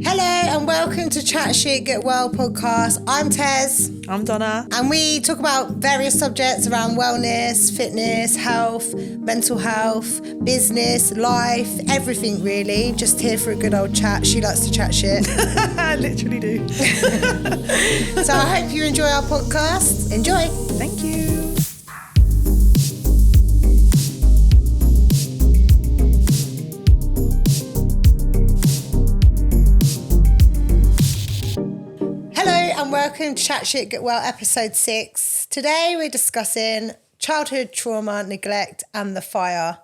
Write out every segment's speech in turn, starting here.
Hello and welcome to Chat Shit Get Well podcast. I'm Tez. I'm Donna. And we talk about various subjects around wellness, fitness, health, mental health, business, life, everything really. Just here for a good old chat. She likes to chat shit. I literally do. So I hope you enjoy our podcast. Enjoy. Thank you. And welcome to Chat Shit Get Well episode 6. Today we're discussing childhood trauma, neglect and the fire.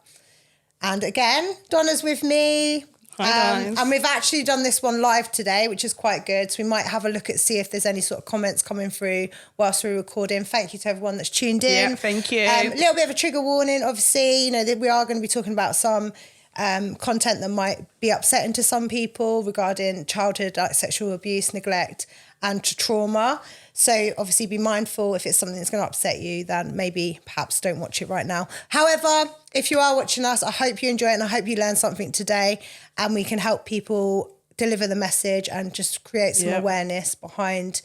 And again, Donna's with me. Hi guys. And we've actually done this one live today, which is quite good. So we might have a look at see if there's any sort of comments coming through whilst we're recording. Thank you to everyone that's tuned in. Yeah, thank you. A little bit of a trigger warning, obviously, that we are going to be talking about some content that might be upsetting to some people regarding childhood sexual abuse, neglect and to trauma. So obviously be mindful if it's something that's going to upset you, then maybe perhaps don't watch it right now. However, if you are watching us, I hope you enjoy it and I hope you learned something today and we can help people deliver the message and just create some awareness behind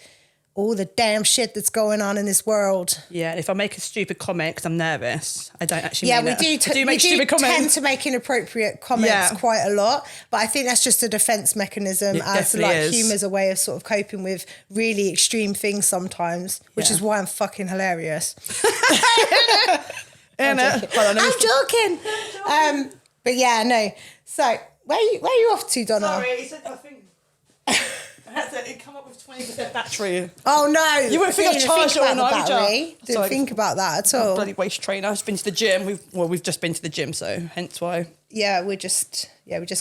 all the damn shit that's going on in this world. Yeah, if I make a stupid comment because I'm nervous, I don't actually mean it. We do tend to make inappropriate comments quite a lot, but I think that's just a defence mechanism as humour's a way of sort of coping with really extreme things sometimes, which is why I'm fucking hilarious. I'm joking. But yeah, no. So where are you off to, Donna? Sorry, I think... It come up with 20% battery. Oh no! You won't think I've charged it all night, Didn't think about that at all. Bloody waist trainer. I've been to the gym. We've just been to the gym, so hence why. Yeah, we just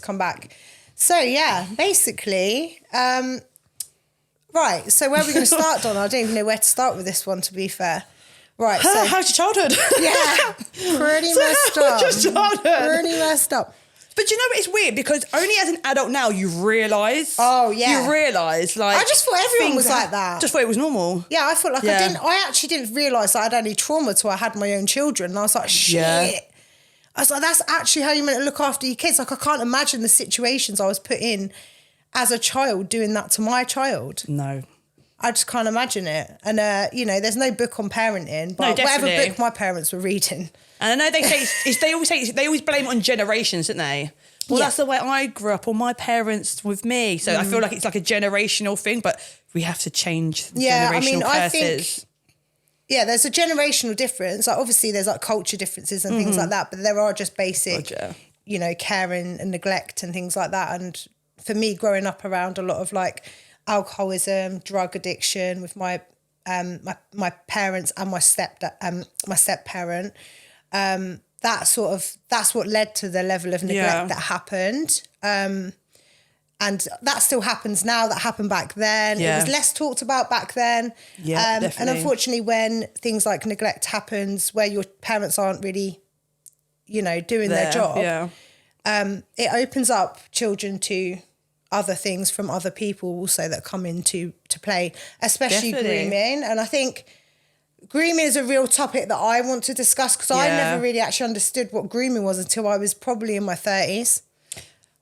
come back. So yeah, basically, right. So where are we going to start, Donna? I don't even know where to start with this one. To be fair, right. So how's your childhood? Yeah, pretty messed up. Just childhood. Pretty messed up. But you know what, it's weird because only as an adult now you realise. Oh yeah. You realise like. I just thought everyone was like that. Just thought it was normal. Yeah, I thought like I actually didn't realise that I had any trauma till I had my own children. And I was like, shit. Yeah. I was like, that's actually how you're meant to look after your kids. Like I can't imagine the situations I was put in as a child doing that to my child. No. I just can't imagine it. And, there's no book on parenting, but whatever book my parents were reading. And I know they always blame it on generations, don't they? Well, that's the way I grew up, or my parents with me. So I feel like it's like a generational thing, but we have to change generational curses. I think, there's a generational difference. Like obviously there's like culture differences and things like that, but there are just basic, care and neglect and things like that. And for me, growing up around a lot of like alcoholism, drug addiction with my parents and my step-parent, that's what led to the level of neglect that happened. And that still happens now, that happened back then. It was less talked about back then. Definitely. And unfortunately when things like neglect happens where your parents aren't really, doing their job, it opens up children to other things from other people also that come into play, especially grooming. And I think grooming is a real topic that I want to discuss because I never really actually understood what grooming was until I was probably in my 30s.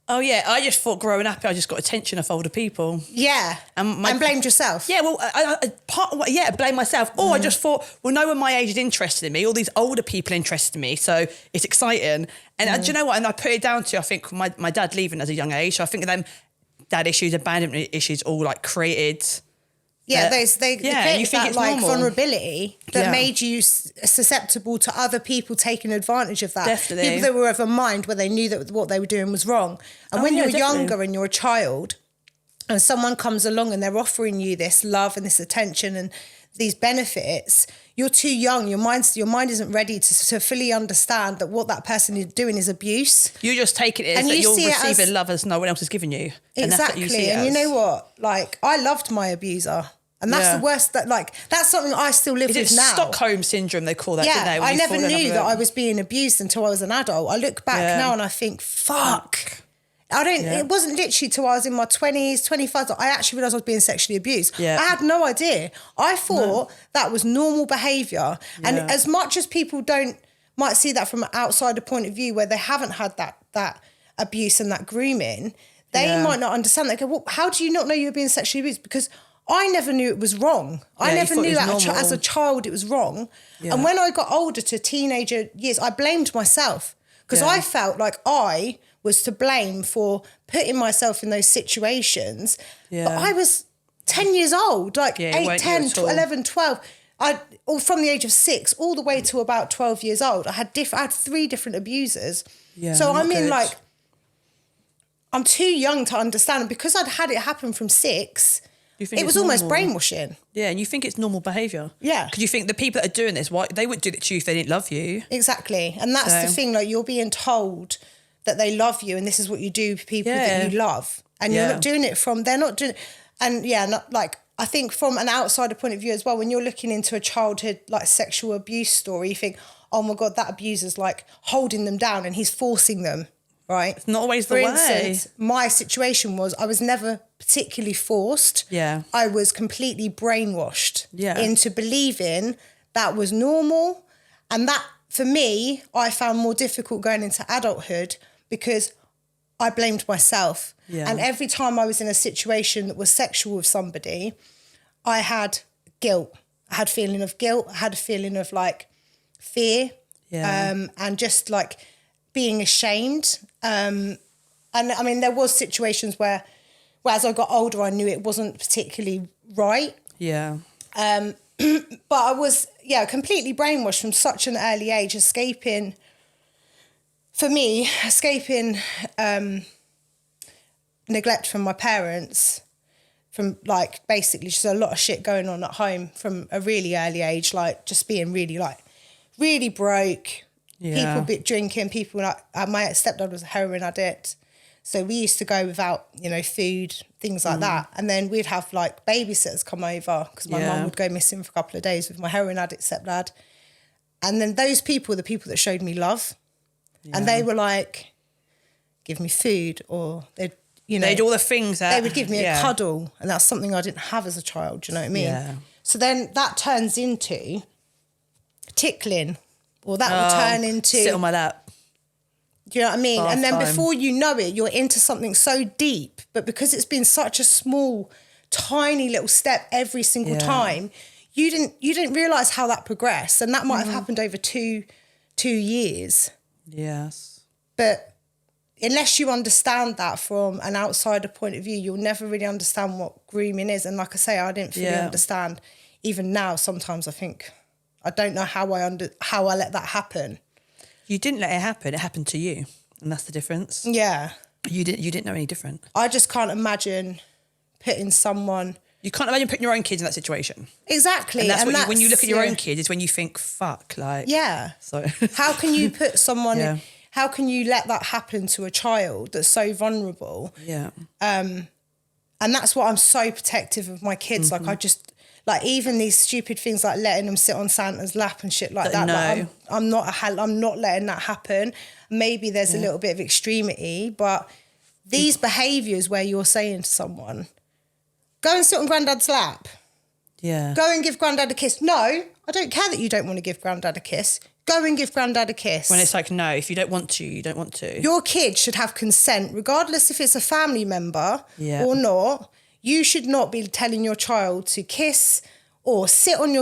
Oh yeah, I just thought growing up I just got attention of older people. Yeah, and blamed yourself. Yeah, well, I blame myself. Or I just thought, well, no one my age is interested in me. All these older people interested in me, so it's exciting. And do you know what? And I put it down to, I think, my dad leaving at a young age. So I think them dad issues, abandonment issues, all like created. Yeah, they created that like normal vulnerability that made you susceptible to other people taking advantage of that. Definitely. People that were of a mind where they knew that what they were doing was wrong. And when you're younger and you're a child and someone comes along and they're offering you this love and this attention and these benefits, you're too young. Your mind isn't ready to fully understand that what that person is doing is abuse. You just take it as that you're receiving love as no one else is giving you. And exactly. And you know what? Like, I loved my abuser. And that's the worst, that's something I still live with now. Stockholm syndrome, they call that, don't they? I never knew that I was being abused until I was an adult. I look back now and I think, fuck. It wasn't literally till I was in my 20s, 25s that I actually realised I was being sexually abused. Yeah. I had no idea. I thought that was normal behaviour. And as much as people might see that from an outsider point of view where they haven't had that abuse and that grooming, They might not understand. They go, well, how do you not know you were being sexually abused? Because I never knew it was wrong. I never knew as a child it was wrong. Yeah. And when I got older to teenager years, I blamed myself because I felt like I was to blame for putting myself in those situations. Yeah. But I was 10 years old, like 8, 10, 11, 12. Or from the age of 6 all the way to about 12 years old, I had 3 different abusers. Yeah, so I mean, like, I'm too young to understand. And because I'd had it happen from 6, it was almost brainwashing. Yeah, and you think it's normal behaviour. Yeah. Because you think the people that are doing this, why they wouldn't do it to you if they didn't love you. Exactly. And that's the thing, like, you're being told that they love you and this is what you do for people that you love. And you're not doing it they're not doing it. And I think from an outsider point of view as well, when you're looking into a childhood, like, sexual abuse story, you think, oh my God, that abuser's like holding them down and he's forcing them. Right. It's not always the way. For instance, my situation was I was never particularly forced. Yeah. I was completely brainwashed into believing that was normal. And that, for me, I found more difficult going into adulthood because I blamed myself. Yeah. And every time I was in a situation that was sexual with somebody, I had guilt. I had a feeling of guilt. I had a feeling of, like, fear. Yeah. And just, like, being ashamed. And I mean, there was situations where as I got older, I knew it wasn't particularly right. Yeah. But I was, completely brainwashed from such an early age, escaping neglect from my parents, from, like, basically just a lot of shit going on at home from a really early age, like just being really, like, really broke. Yeah. People drinking, people like my stepdad was a heroin addict. So we used to go without, food, things like that. And then we'd have, like, babysitters come over because my mum would go missing for a couple of days with my heroin addict stepdad. And then those people were the people that showed me love. Yeah. And they were like, give me food, or they'd do all the things that... They would give me a cuddle, and that's something I didn't have as a child, do you know what I mean? Yeah. So then that turns into tickling. Or that will turn into... Sit on my lap. Do you know what I mean? And then before you know it, you're into something so deep. But because it's been such a small, tiny little step every single time, you didn't realise how that progressed. And that might have happened over two years. Yes. But unless you understand that from an outsider point of view, you'll never really understand what grooming is. And like I say, I didn't fully understand. Even now, sometimes I think... I don't know how I let that happen. You didn't let it happen. It happened to you, and that's the difference. Yeah. You didn't know any different. I just can't imagine putting someone... You can't imagine putting your own kids in that situation. Exactly. And that's when you look at your own kids, is when you think, fuck, like... Yeah. So how can you put someone... Yeah. How can you let that happen to a child that's so vulnerable? Yeah. And that's what I'm so protective of my kids. Like, I just... Like, even these stupid things like letting them sit on Santa's lap and shit like that. No. Like, I'm not letting that happen. Maybe there's a little bit of extremity, but these behaviours where you're saying to someone, go and sit on Granddad's lap. Yeah. Go and give Granddad a kiss. No, I don't care that you don't want to give Granddad a kiss. Go and give Granddad a kiss. When it's like, no, if you don't want to, you don't want to. Your kid should have consent, regardless if it's a family member or not. You should not be telling your child to kiss or sit on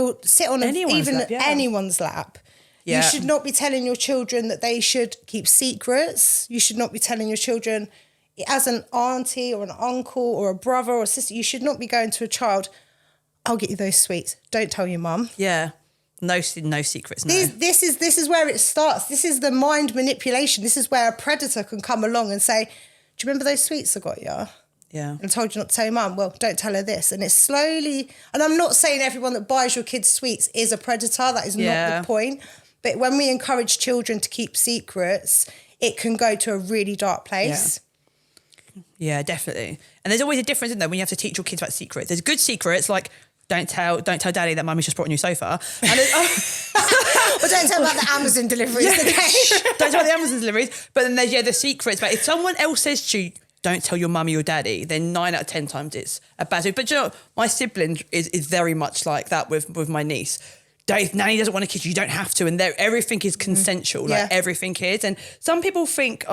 anyone's lap. Yeah. You should not be telling your children that they should keep secrets. You should not be telling your children, as an auntie or an uncle or a brother or a sister, you should not be going to a child, I'll get you those sweets. Don't tell your mum. Yeah. No secrets, no. This is where it starts. This is the mind manipulation. This is where a predator can come along and say, do you remember those sweets I got you? Yeah. And told you not to tell your mum. Well, don't tell her this. And it's slowly... And I'm not saying everyone that buys your kids sweets is a predator. That is not the point. But when we encourage children to keep secrets, it can go to a really dark place. Yeah, definitely. And there's always a difference, isn't there, when you have to teach your kids about secrets. There's good secrets, like don't tell daddy that mummy's just brought a new sofa. And or don't tell about the Amazon deliveries. Don't tell about the Amazon deliveries. But then there's the secrets. But if someone else says to you, don't tell your mummy or daddy, then 9 out of 10 times it's a bad thing. But you know, my sibling is very much like that with my niece. Nanny doesn't want to kiss you, you don't have to. And everything is consensual, like everything is. And some people think,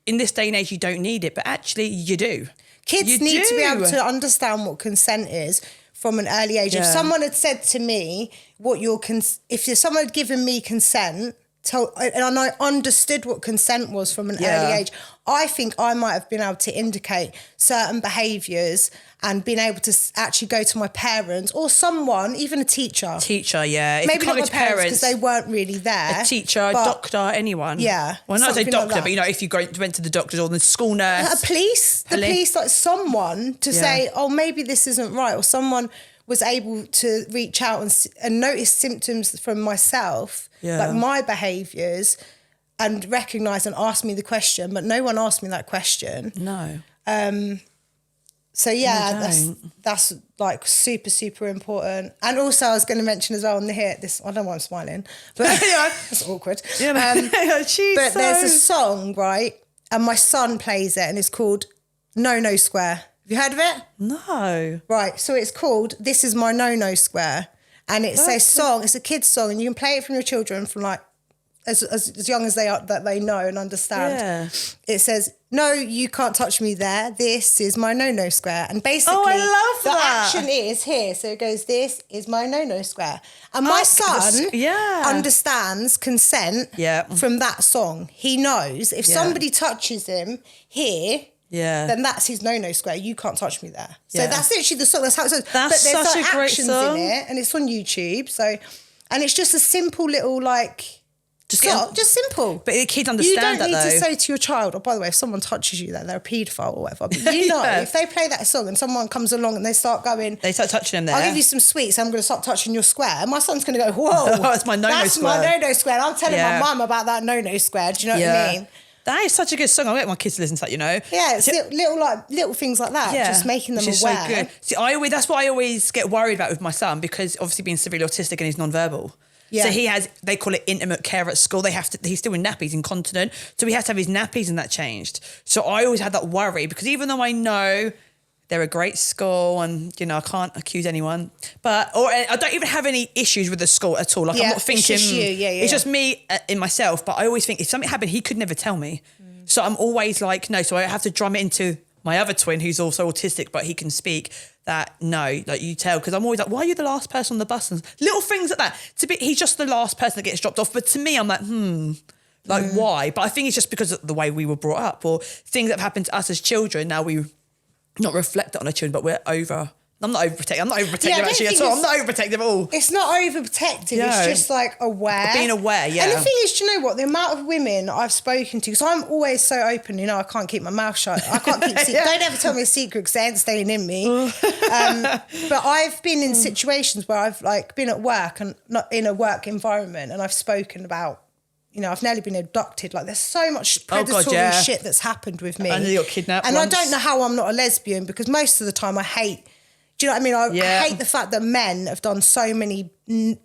in this day and age, you don't need it, but actually you do. Kids need to be able to understand what consent is from an early age. If someone had said to me, if someone had given me consent, and I understood what consent was from an early age, I think I might have been able to indicate certain behaviours and been able to actually go to my parents or someone, even a teacher. Yeah. If maybe not my parents because they weren't really there. A teacher, a doctor, anyone. Yeah. Well, not a doctor, but, you know, if you went to the doctors or the school nurse. The police, like someone to say, oh, maybe this isn't right, or someone was able to reach out and notice symptoms from myself, like my behaviours, and recognise and ask me the question, but no one asked me that question. No. So that's like super, super important. And also I was going to mention as well on this, I don't know why I'm smiling, but that's awkward. Yeah, but there's a song, right? And my son plays it and it's called No No Square. Have you heard of it? No. Right, so it's called This Is My No No Square. And it's a song, it's a kid's song, and you can play it from your children from like as young as they are, that they know and understand. Yeah. It says, no, you can't touch me there. This is my no-no square. And basically, the action is here. So it goes, this is my no-no square. And my son understands consent from that song. He knows if somebody touches him here, then that's his no-no square. You can't touch me there. So that's literally the song. That's how it sounds. That's but there's such like a great actions song. in it, and it's on YouTube. So, and it's just a simple little like... Just simple. But the kids understand that, though. You don't need to say to your child, oh, by the way, if someone touches you, they're a paedophile or whatever. But you know, if they play that song and someone comes along and they start going... They start touching them there. I'll give you some sweets, I'm going to start touching your square. And my son's going to go, whoa. That's my no-no square. That's my no-no square. And I'm telling my mum about that no-no square. Do you know what I mean? That is such a good song. I'll get my kids to listen to that, you know. Yeah, it's little things like that, just making them aware. So good. See, that's what I always get worried about with my son, because obviously being severely autistic and he's non-verbal. Yeah. So they call it intimate care at school. He's still in nappies, incontinent. So he has to have his nappies and that changed. So I always had that worry, because even though I know they're a great school and, you know, I can't accuse anyone, or I don't even have any issues with the school at all. Like I'm not thinking, it's just you. It's just me in myself. But I always think if something happened, he could never tell me. So I'm always like, no. So I have to drum it into my other twin, who's also autistic, but he can speak, that no, like you tell, because I'm always like, why are you the last person on the bus? And little things like that. He's just the last person that gets dropped off. But to me, I'm like, why? But I think it's just because of the way we were brought up, or things that have happened to us as children. Now we not reflect it on our children, but we're over. I'm not overprotective actually at all. I'm not overprotective at all. It's not overprotective. It's just like aware. Being aware, yeah. And the thing is, do you know what? The amount of women I've spoken to, because I'm always so open, you know, I can't keep my mouth shut. I can't keep Don't ever tell me a secret because they ain't staying in me. But I've been in situations where I've like been at work and not in a work environment, and I've spoken about, you know, I've nearly been abducted. Like there's so much predatory shit that's happened with me. And you got kidnapped and once. I don't know how I'm not a lesbian, because most of the time I hate... Do you know what I mean? I hate the fact that men have done so many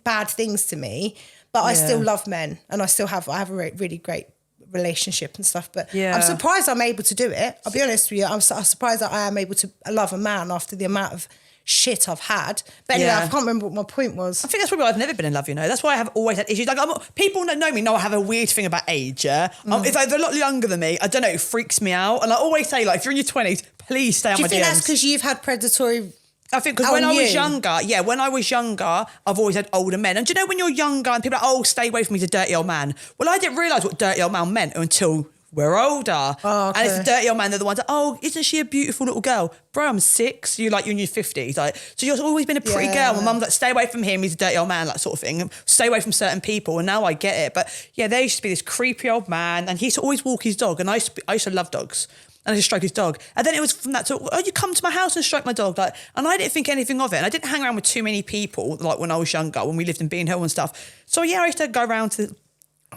bad things to me, but I still love men, and I have a really great relationship and stuff. But I'm surprised I'm able to do it. I'll be honest with you. I'm surprised that I am able to love a man after the amount of shit I've had. But anyway, I can't remember what my point was. I think that's probably why I've never been in love, you know. That's why I have always had issues. Like people that know me know I have a weird thing about age, yeah? If they're a lot younger than me, I don't know, it freaks me out. And I always say, like, if you're in your 20s, please stay on my DMs. Do you think that's because you've had predatory... I think because when I was younger, I've always had older men. And do you know when you're younger and people are like, oh, stay away from me, he's a dirty old man. Well, I didn't realise what dirty old man meant until we're older. Oh, okay. And it's the dirty old man, they're the ones that, oh, isn't she a beautiful little girl? Bro, I'm 6. You're in your 50s. Like, so you've always been a pretty girl. My mum's like, stay away from him, he's a dirty old man, that sort of thing. Stay away from certain people. And now I get it. But yeah, there used to be this creepy old man, and he used to always walk his dog. And I used to love dogs. And I just stroke his dog. And then it was from that to, oh, you come to my house and stroke my dog. Like, and I didn't think anything of it. And I didn't hang around with too many people, like when I was younger, when we lived in Bean Hill and stuff. So yeah, I used to go around to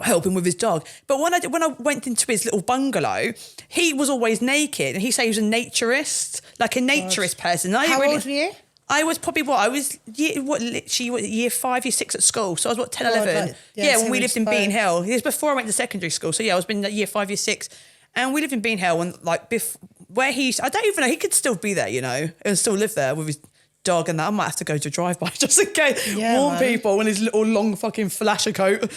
help him with his dog. But when I went into his little bungalow, he was always naked. And he said he was a naturist, like a naturist person. How old were you? I was probably year 5, year 6 at school. So I was 10, 11. When we lived in Bean Hill. It was before I went to secondary school. So yeah, I was been year 5, year 6. And we lived in Bean Hill, and like where I don't even know, he could still be there, you know, and still live there with his dog and that. I might have to go to a drive-by just in case, warn people in his little long fucking flasher coat.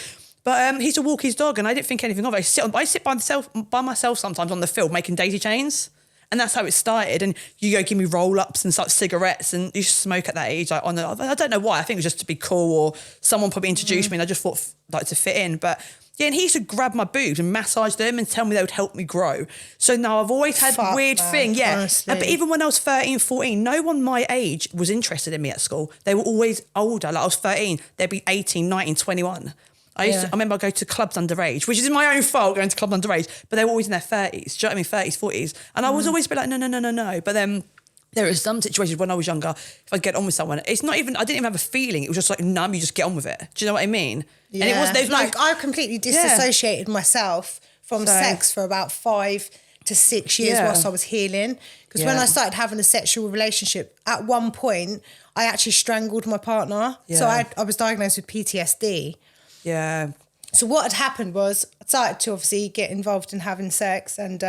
But he used to walk his dog and I didn't think anything of it. I sit by myself sometimes on the field making daisy chains. And that's how it started. And you go give me roll-ups and like cigarettes and you smoke at that age. Like I don't know why. I think it was just to be cool or someone probably introduced me and I just thought like to fit in. But yeah, and he used to grab my boobs and massage them and tell me they would help me grow. So now I've always had weird thing. Yeah. Honestly. But even when I was 13, 14, no one my age was interested in me at school. They were always older. Like I was 13, they'd be 18, 19, 21. I remember I go to clubs underage, which is my own fault going to clubs underage, but they were always in their 30s. Do you know what I mean? 30s, 40s. And I was always be like, no. But then there are some situations when I was younger, if I get on with someone, it's not even, I didn't even have a feeling. It was just like numb, you just get on with it. Do you know what I mean? Yeah. And it was, there's like, I completely disassociated myself from sex for about 5 to 6 years whilst I was healing. Because when I started having a sexual relationship, at one point, I actually strangled my partner. Yeah. So I was diagnosed with PTSD. Yeah. So what had happened was I started to obviously get involved in having sex and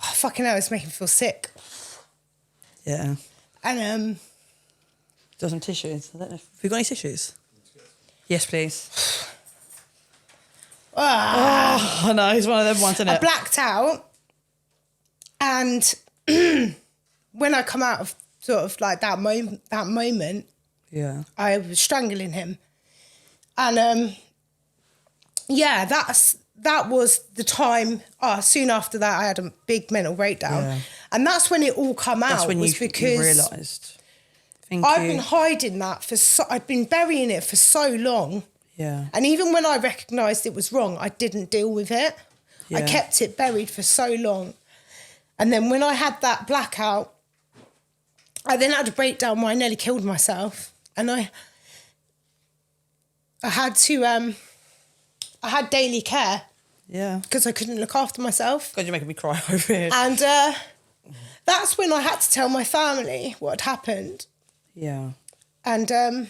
fucking hell, it's making me feel sick. Yeah. And got some tissues. I don't know. Have you got any tissues? Yes, please. Oh no, he's one of them ones, isn't it? I blacked out and when I come out of sort of like that moment, I was strangling him. And that was the time. Soon after that, I had a big mental breakdown, and that's when it all come out. That's when you realised. I've been hiding that I'd been burying it for so long. Yeah. And even when I recognised it was wrong, I didn't deal with it. Yeah. I kept it buried for so long, and then when I had that blackout, I then had a breakdown where I nearly killed myself, and I had to, I had daily care. Yeah. Because I couldn't look after myself. God, you're making me cry over here. And that's when I had to tell my family what had happened. Yeah. And that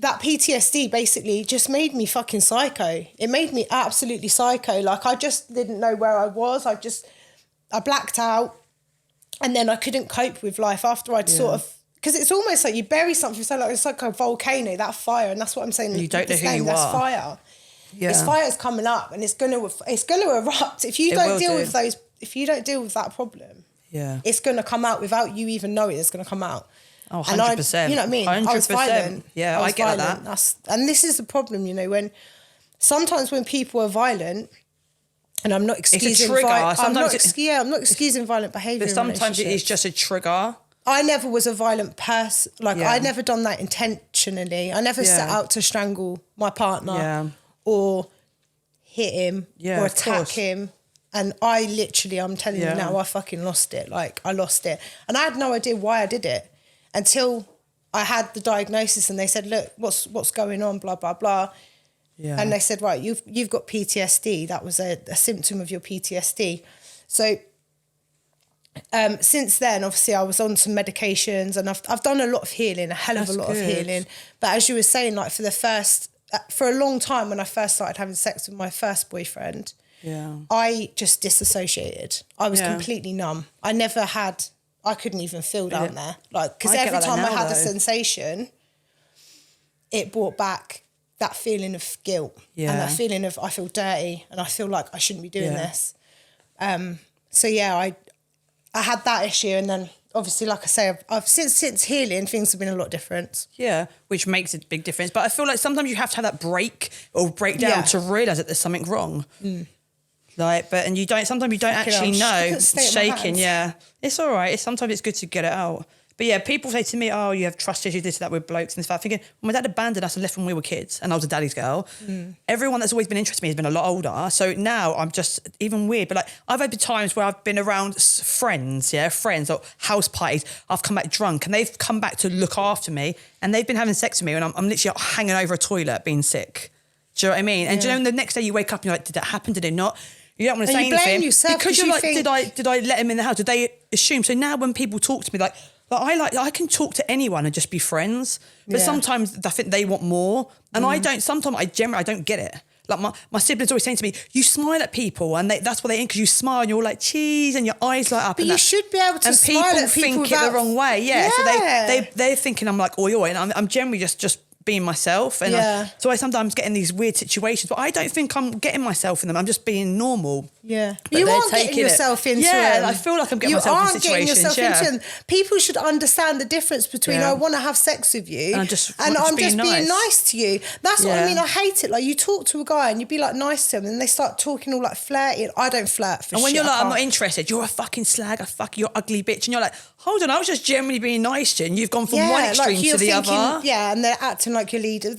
PTSD basically just made me fucking psycho. It made me absolutely psycho. Like I just didn't know where I was. I blacked out and then I couldn't cope with life after I'd sort of, because it's almost like you bury something so like it's like a volcano, that fire, and that's what I'm saying. You don't know who you that's are. Fire. Yeah. This fire's coming up, and it's gonna erupt if you don't deal with those. If you don't deal with that problem, it's gonna come out without you even knowing it's gonna come out. Oh, 100%. You know what I mean? 100%. I was violent. Yeah, I get that. And this is the problem, you know, when sometimes when people are violent. And I'm not excusing. It's a trigger. I'm not excusing violent behaviour. But sometimes it is just a trigger. I never was a violent person. Like, I never done that intentionally. I never set out to strangle my partner or hit him or attack him. And I literally, I'm telling you now, I fucking lost it. Like, I lost it. And I had no idea why I did it until I had the diagnosis and they said, look, what's going on, blah, blah, blah. Yeah. And they said, right, you've got PTSD. That was a symptom of your PTSD. So since then, obviously, I was on some medications and I've done a lot of healing, a hell of a lot of healing. But as you were saying, like for a long time when I first started having sex with my first boyfriend, I just disassociated. I was completely numb. I couldn't even feel down there. Like, because every time I had a sensation, it brought back that feeling of guilt and that feeling of I feel dirty and I feel like I shouldn't be doing this. I had that issue, and then obviously, like I say, I've since healing, things have been a lot different. Yeah, which makes a big difference. But I feel like sometimes you have to have that break or breakdown to realise that there's something wrong. Like, sometimes you don't actually know. Shaking, it's all right. Sometimes it's good to get it out. But yeah, people say to me, oh, you have trust issues, this, that, with blokes and stuff. Thinking, well, my dad abandoned us and left when we were kids and I was a daddy's girl. Everyone that's always been interested in me has been a lot older. So now I'm just even weird. But like, I've had times where I've been around friends or house parties. I've come back drunk and they've come back to look after me and they've been having sex with me and I'm literally hanging over a toilet being sick. Do you know what I mean? And do you know, the next day you wake up and you're like, did that happen? Did it not? You don't want to say anything. Blame yourself because you're like, did I let him in the house? Did they assume? So now when people talk to me, I can talk to anyone and just be friends, but sometimes I think they want more, and I don't. Sometimes I don't get it. Like my siblings always saying to me, "You smile at people, and that's what they think because you smile and you're like cheese and your eyes light up." But you should be able to smile at people think it the wrong way. Yeah, so they're thinking I'm like oi oi, and I'm generally just being myself. And so I sometimes get in these weird situations, but I don't think I'm getting myself in them. I'm just being normal. Yeah. But you aren't getting yourself into them. I feel like I'm getting myself in situations. You aren't getting yourself into them. People should understand the difference between I want to have sex with you and I'm just being nice to you. That's what I mean. I hate it. Like, you talk to a guy and you be like nice to him and they start talking all like flirty. I don't flirt for shit. And when you're like, I'm not interested, you're a fucking slag, you're ugly bitch. And you're like, hold on, I was just generally being nice to you and you've gone from one extreme to the other. Yeah, and they're acting like your leader. And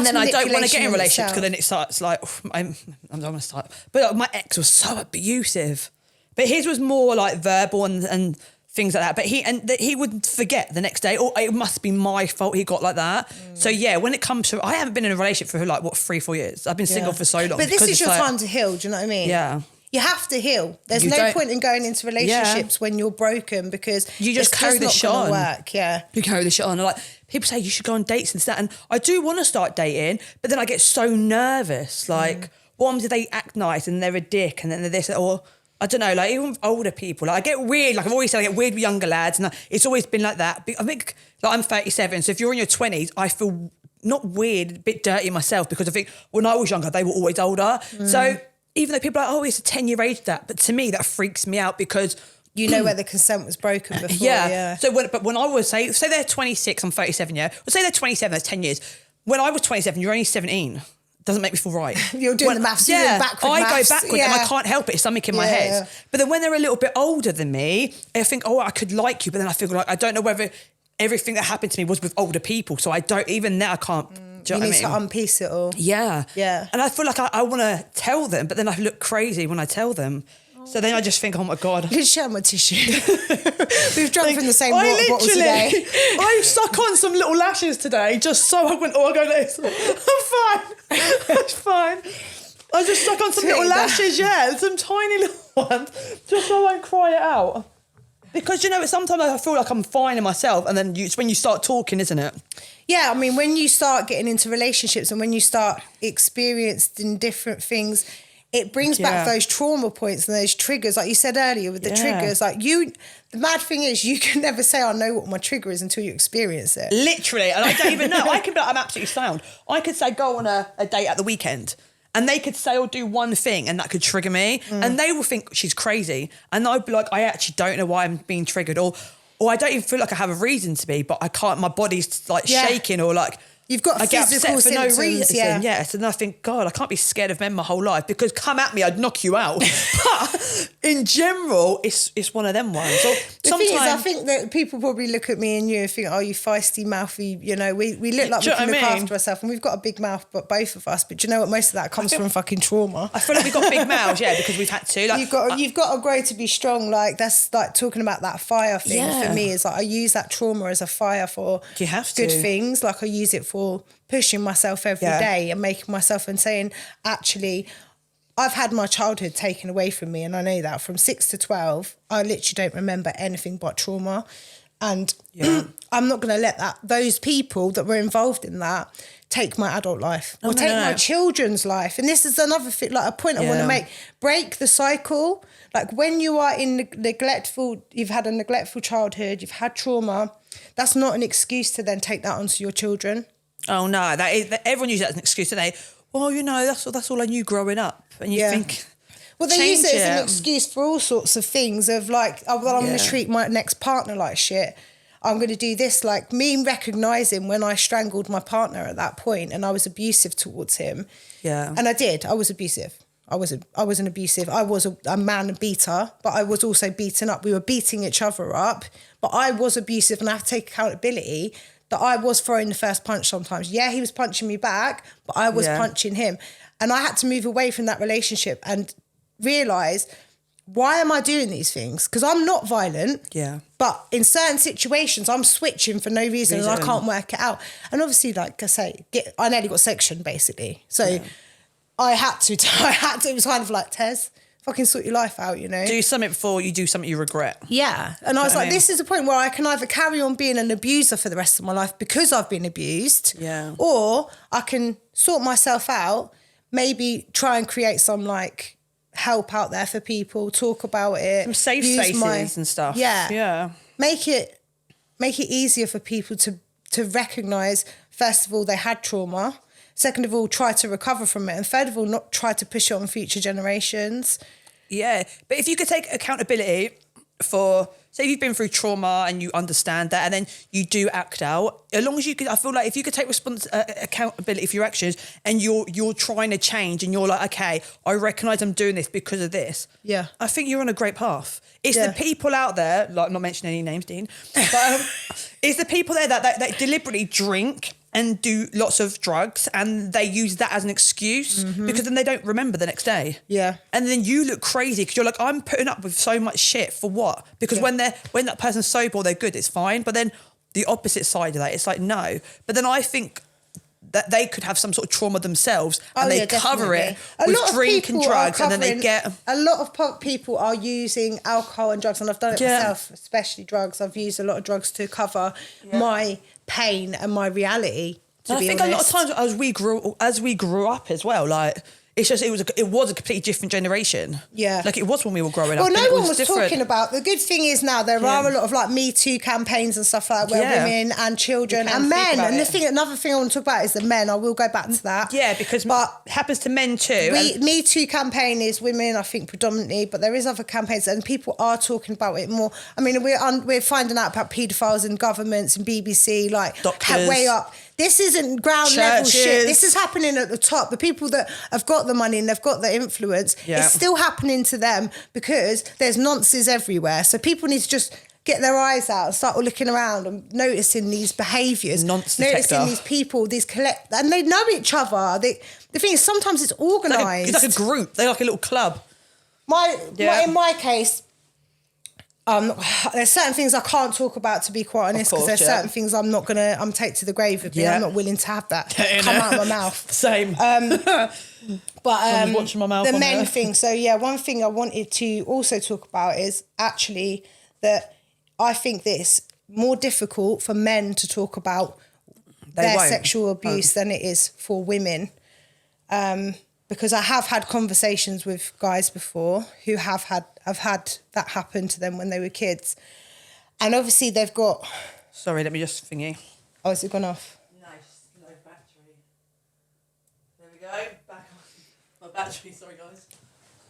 then I don't want to get in relationships because then it starts like, I'm going to start. But like, my ex was so abusive. But his was more like verbal and things like that. But he would forget the next day, or it must be my fault he got like that. So yeah, when it comes to, I haven't been in a relationship for like, 3-4 years. I've been single for so long. But this is your time to heal, do you know what I mean? Yeah. You have to heal. There's no point in going into relationships when you're broken because you just carry the shit on. Work. Yeah. You carry the shit on. Like, people say you should go on dates and stuff. And I do want to start dating, but then I get so nervous. Like, what happens if they act nice and they're a dick and then they're this, or I don't know, like even with older people, like I get weird, like I've always said, I get weird with younger lads and it's always been like that. I think, like I'm 37, so if you're in your 20s, I feel not weird, a bit dirty myself because I think when I was younger, they were always older. So even though people are like, oh, it's a 10-year age that, but to me that freaks me out because you know where the consent was broken before. So when I was say they're 26, I'm 37, well, say they're 27, that's 10 years. When I was 27, you're only 17. Doesn't make me feel right. You're doing the maths. You're doing backward I maths. go backward and I can't help it. It's something in my head. But then when they're a little bit older than me, I think, oh, I could like you. But then I feel like I don't know whether everything that happened to me was with older people. So I don't, even now I can't. Do you know what I mean? To unpiece it all. Yeah. And I feel like I want to tell them, but then I look crazy when I tell them. So then I just think, oh my God. You can share my tissue. We've drunk from the same water bottle today. I stuck on some little lashes today just so I went, I'll go like this. I'm fine. I just stuck on some little lashes, some tiny little ones, just so I won't cry it out. Because, you know, sometimes I feel like I'm fine in myself and then it's when you start talking, isn't it? Yeah, I mean, when you start getting into relationships and when you start experiencing different things, it brings back those trauma points and those triggers, like you said earlier with the triggers. Like the mad thing is you can never say I know what my trigger is until you experience it. Literally, and I don't even know. I could be like, I'm absolutely sound. I could say go on a date at the weekend and they could say or do one thing and that could trigger me and they will think she's crazy and I'd be like, I actually don't know why I'm being triggered or I don't even feel like I have a reason to be, but I can't, my body's like shaking or like, you've got physical symptoms, for no reason. Yes, and I think, God, I can't be scared of men my whole life because come at me, I'd knock you out. But in general, it's one of them ones. So the thing is, I think that people probably look at me and you and think, oh, you feisty, mouthy, you know, we look like we can look after ourselves and we've got a big mouth, but both of us. But do you know what? Most of that comes from fucking trauma. I feel like we've got big mouths, because we've had to. Like, you've got to grow to be strong. Like that's like talking about that fire thing for me is like I use that trauma as a fire for good things. Like I use it for pushing myself every day and making myself and saying, actually, I've had my childhood taken away from me and I know that from 6 to 12, I literally don't remember anything but trauma. And I'm not going to let those people that were involved in that take my adult life or take my children's life. And this is another thing, like a point I want to make. Break the cycle. Like when you are in you've had a neglectful childhood, you've had trauma, that's not an excuse to then take that onto your children. Oh no, everyone uses that as an excuse, don't they? Well, you know, that's all I knew growing up. And you think, well, they use it as an excuse for all sorts of things of like, oh, well, I'm going to treat my next partner like shit. I'm going to do this. Like me recognising when I strangled my partner at that point and I was abusive towards him. Yeah. And I did. I was abusive. I was an abusive. I was a man beater, but I was also beaten up. We were beating each other up, but I was abusive and I have to take accountability that I was throwing the first punch sometimes. Yeah, he was punching me back, but I was punching him. And I had to move away from that relationship and realise, why am I doing these things? Because I'm not violent. Yeah. But in certain situations, I'm switching for no reason and I can't work it out. And obviously, like I say, I nearly got sectioned, basically. So I had to, it was kind of like, Tez, fucking sort your life out, you know. Do something before you do something you regret. Yeah. And I was like, this is a point where I can either carry on being an abuser for the rest of my life because I've been abused. Yeah. Or I can sort myself out, maybe try and create some like help out there for people, talk about it. Some safe spaces and stuff. Yeah. Yeah. Make it easier for people to recognise first of all, they had trauma. Second of all, try to recover from it. And third of all, not try to push it on future generations. Yeah. But if you could take accountability for, say you've been through trauma and you understand that and then you do act out, as long as you could, I feel like if you could take accountability for your actions and you're trying to change and you're like, okay, I recognise I'm doing this because of this. Yeah. I think you're on a great path. It's the people out there, like not mentioning any names, Dean, but it's the people there that deliberately drink and do lots of drugs and they use that as an excuse because then they don't remember the next day. Yeah. And then you look crazy because you're like, I'm putting up with so much shit for what? Because when that person's sober or they're good, it's fine. But then the opposite side of that, it's like, no. But then I think that they could have some sort of trauma themselves and they cover it with drink and drugs and then they get... A lot of people are using alcohol and drugs, and I've done it myself, especially drugs. I've used a lot of drugs to cover my pain and my reality, to be honest. A lot of times as we grew up as well, like... It's just, it was a completely different generation. Yeah. Like it was when we were growing up. Well, no one was talking about, the good thing is now there are a lot of like Me Too campaigns and stuff like that where women and children and men, and another thing I want to talk about is the men. I will go back to that. Yeah, because it happens to men too. Me Too campaign is women, I think, predominantly, but there is other campaigns and people are talking about it more. I mean, we're finding out about paedophiles in governments and BBC, like doctors. Way up. This isn't ground level shit. This is happening at the top. The people that have got the money and they've got the influence, it's still happening to them because there's nonces everywhere. So people need to just get their eyes out and start looking around and noticing these behaviours. Noticing these people, and they know each other. The thing is, sometimes it's organised. It's like a group. They're like a little club. In my case, there's certain things I can't talk about, to be quite honest, because there's certain things I'm take to the grave with me. I'm not willing to have that come out of my mouth. Same. But watching my mouth the men thing. So one thing I wanted to also talk about is actually that I think that it's more difficult for men to talk about their sexual abuse than it is for women. Because I have had conversations with guys before who have had that happen to them when they were kids. And obviously they've got... Sorry, let me just thingy. Oh, has it gone off? Nice, low battery. There we go, back on. My battery, sorry guys.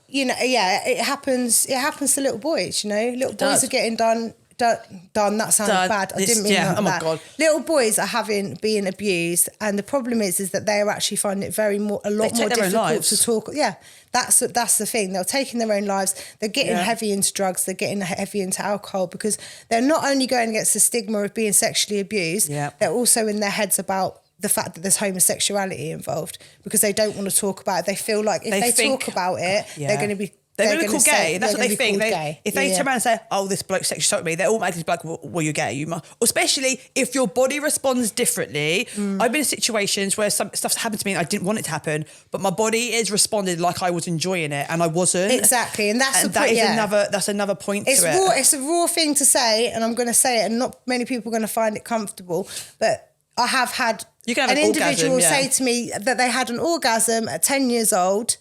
You know, it happens to little boys, you know. Little boys are getting done, that sounded bad. I didn't mean that. Oh my God. Little boys are being abused, and the problem is that they are actually finding it a lot more difficult to talk. Yeah, that's the thing. They're taking their own lives. They're getting heavy into drugs. They're getting heavy into alcohol because they're not only going against the stigma of being sexually abused. Yeah. They're also in their heads about the fact that there's homosexuality involved because they don't want to talk about it. They feel like if they talk about it, they're going to be... They're going to call gay. That's what they think. If they turn around and say, oh, this bloke sexually assaulted me, they're automatically like, well, you're gay. You must. Especially if your body responds differently. I've been in situations where some stuff's happened to me and I didn't want it to happen, but my body has responded like I was enjoying it and I wasn't. Exactly. And that's that's another point to it. It's a raw thing to say, and I'm going to say it, and not many people are going to find it comfortable, but I have had an individual say to me that they had an orgasm at 10 years old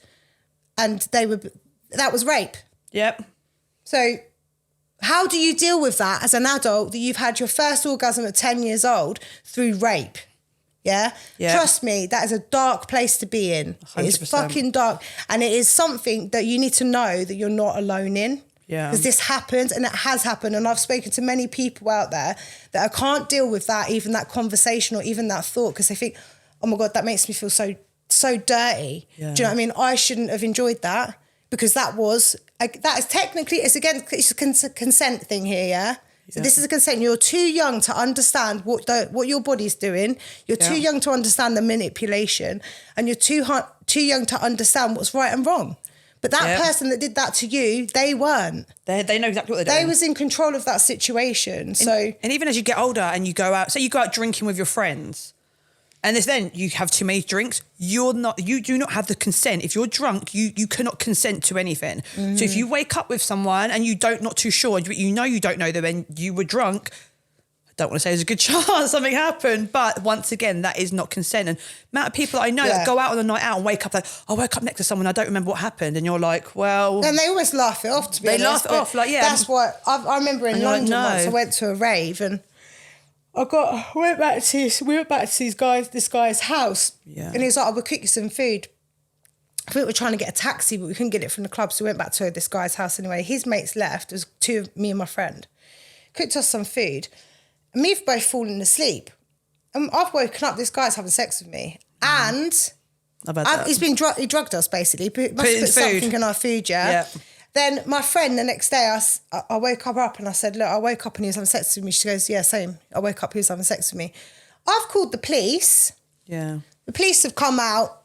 and that was rape. Yep. So how do you deal with that as an adult, that you've had your first orgasm at 10 years old through rape? Yeah? Trust me, that is a dark place to be in. 100%. It is fucking dark. And it is something that you need to know that you're not alone in. Yeah. Because this happens, and it has happened. And I've spoken to many people out there that I can't deal with that, even that conversation or even that thought, because they think, oh my God, that makes me feel so dirty. Yeah. Do you know what I mean? I shouldn't have enjoyed that. Because that is technically, it's a consent thing here, yeah? So this is a consent. You're too young to understand what your body's doing. You're too young to understand the manipulation, and you're too young to understand what's right and wrong. But that person that did that to you, they weren't. They know exactly what they're doing. They was in control of that situation. And even as you get older and you go out, say you go out drinking with your friends, and then you have too many drinks, you do not have the consent. If you're drunk, you cannot consent to anything. So if you wake up with someone and not too sure, but you don't know them and you were drunk, I don't want to say there's a good chance something happened, but once again, that is not consent. And the amount of people that I know that go out on a night out and wake up like, I woke up next to someone, I don't remember what happened. And you're like, well... And they always laugh it off, to be honest. They laugh it off, like, yeah. That's what... I remember in London once I went to a rave and... we went back to this guy's house. Yeah. And he was like, we'll cook you some food. I think we were trying to get a taxi, but we couldn't get it from the club. So we went back to this guy's house anyway. His mates left. It was me and my friend. Cooked us some food. And we've both fallen asleep. And I've woken up, this guy's having sex with me. And he drugged us, basically. He must have put something in our food, yeah. Then my friend, the next day, I woke up and I said, look, I woke up and he was having sex with me. She goes, yeah, same. I woke up, he was having sex with me. I've called the police. Yeah. The police have come out.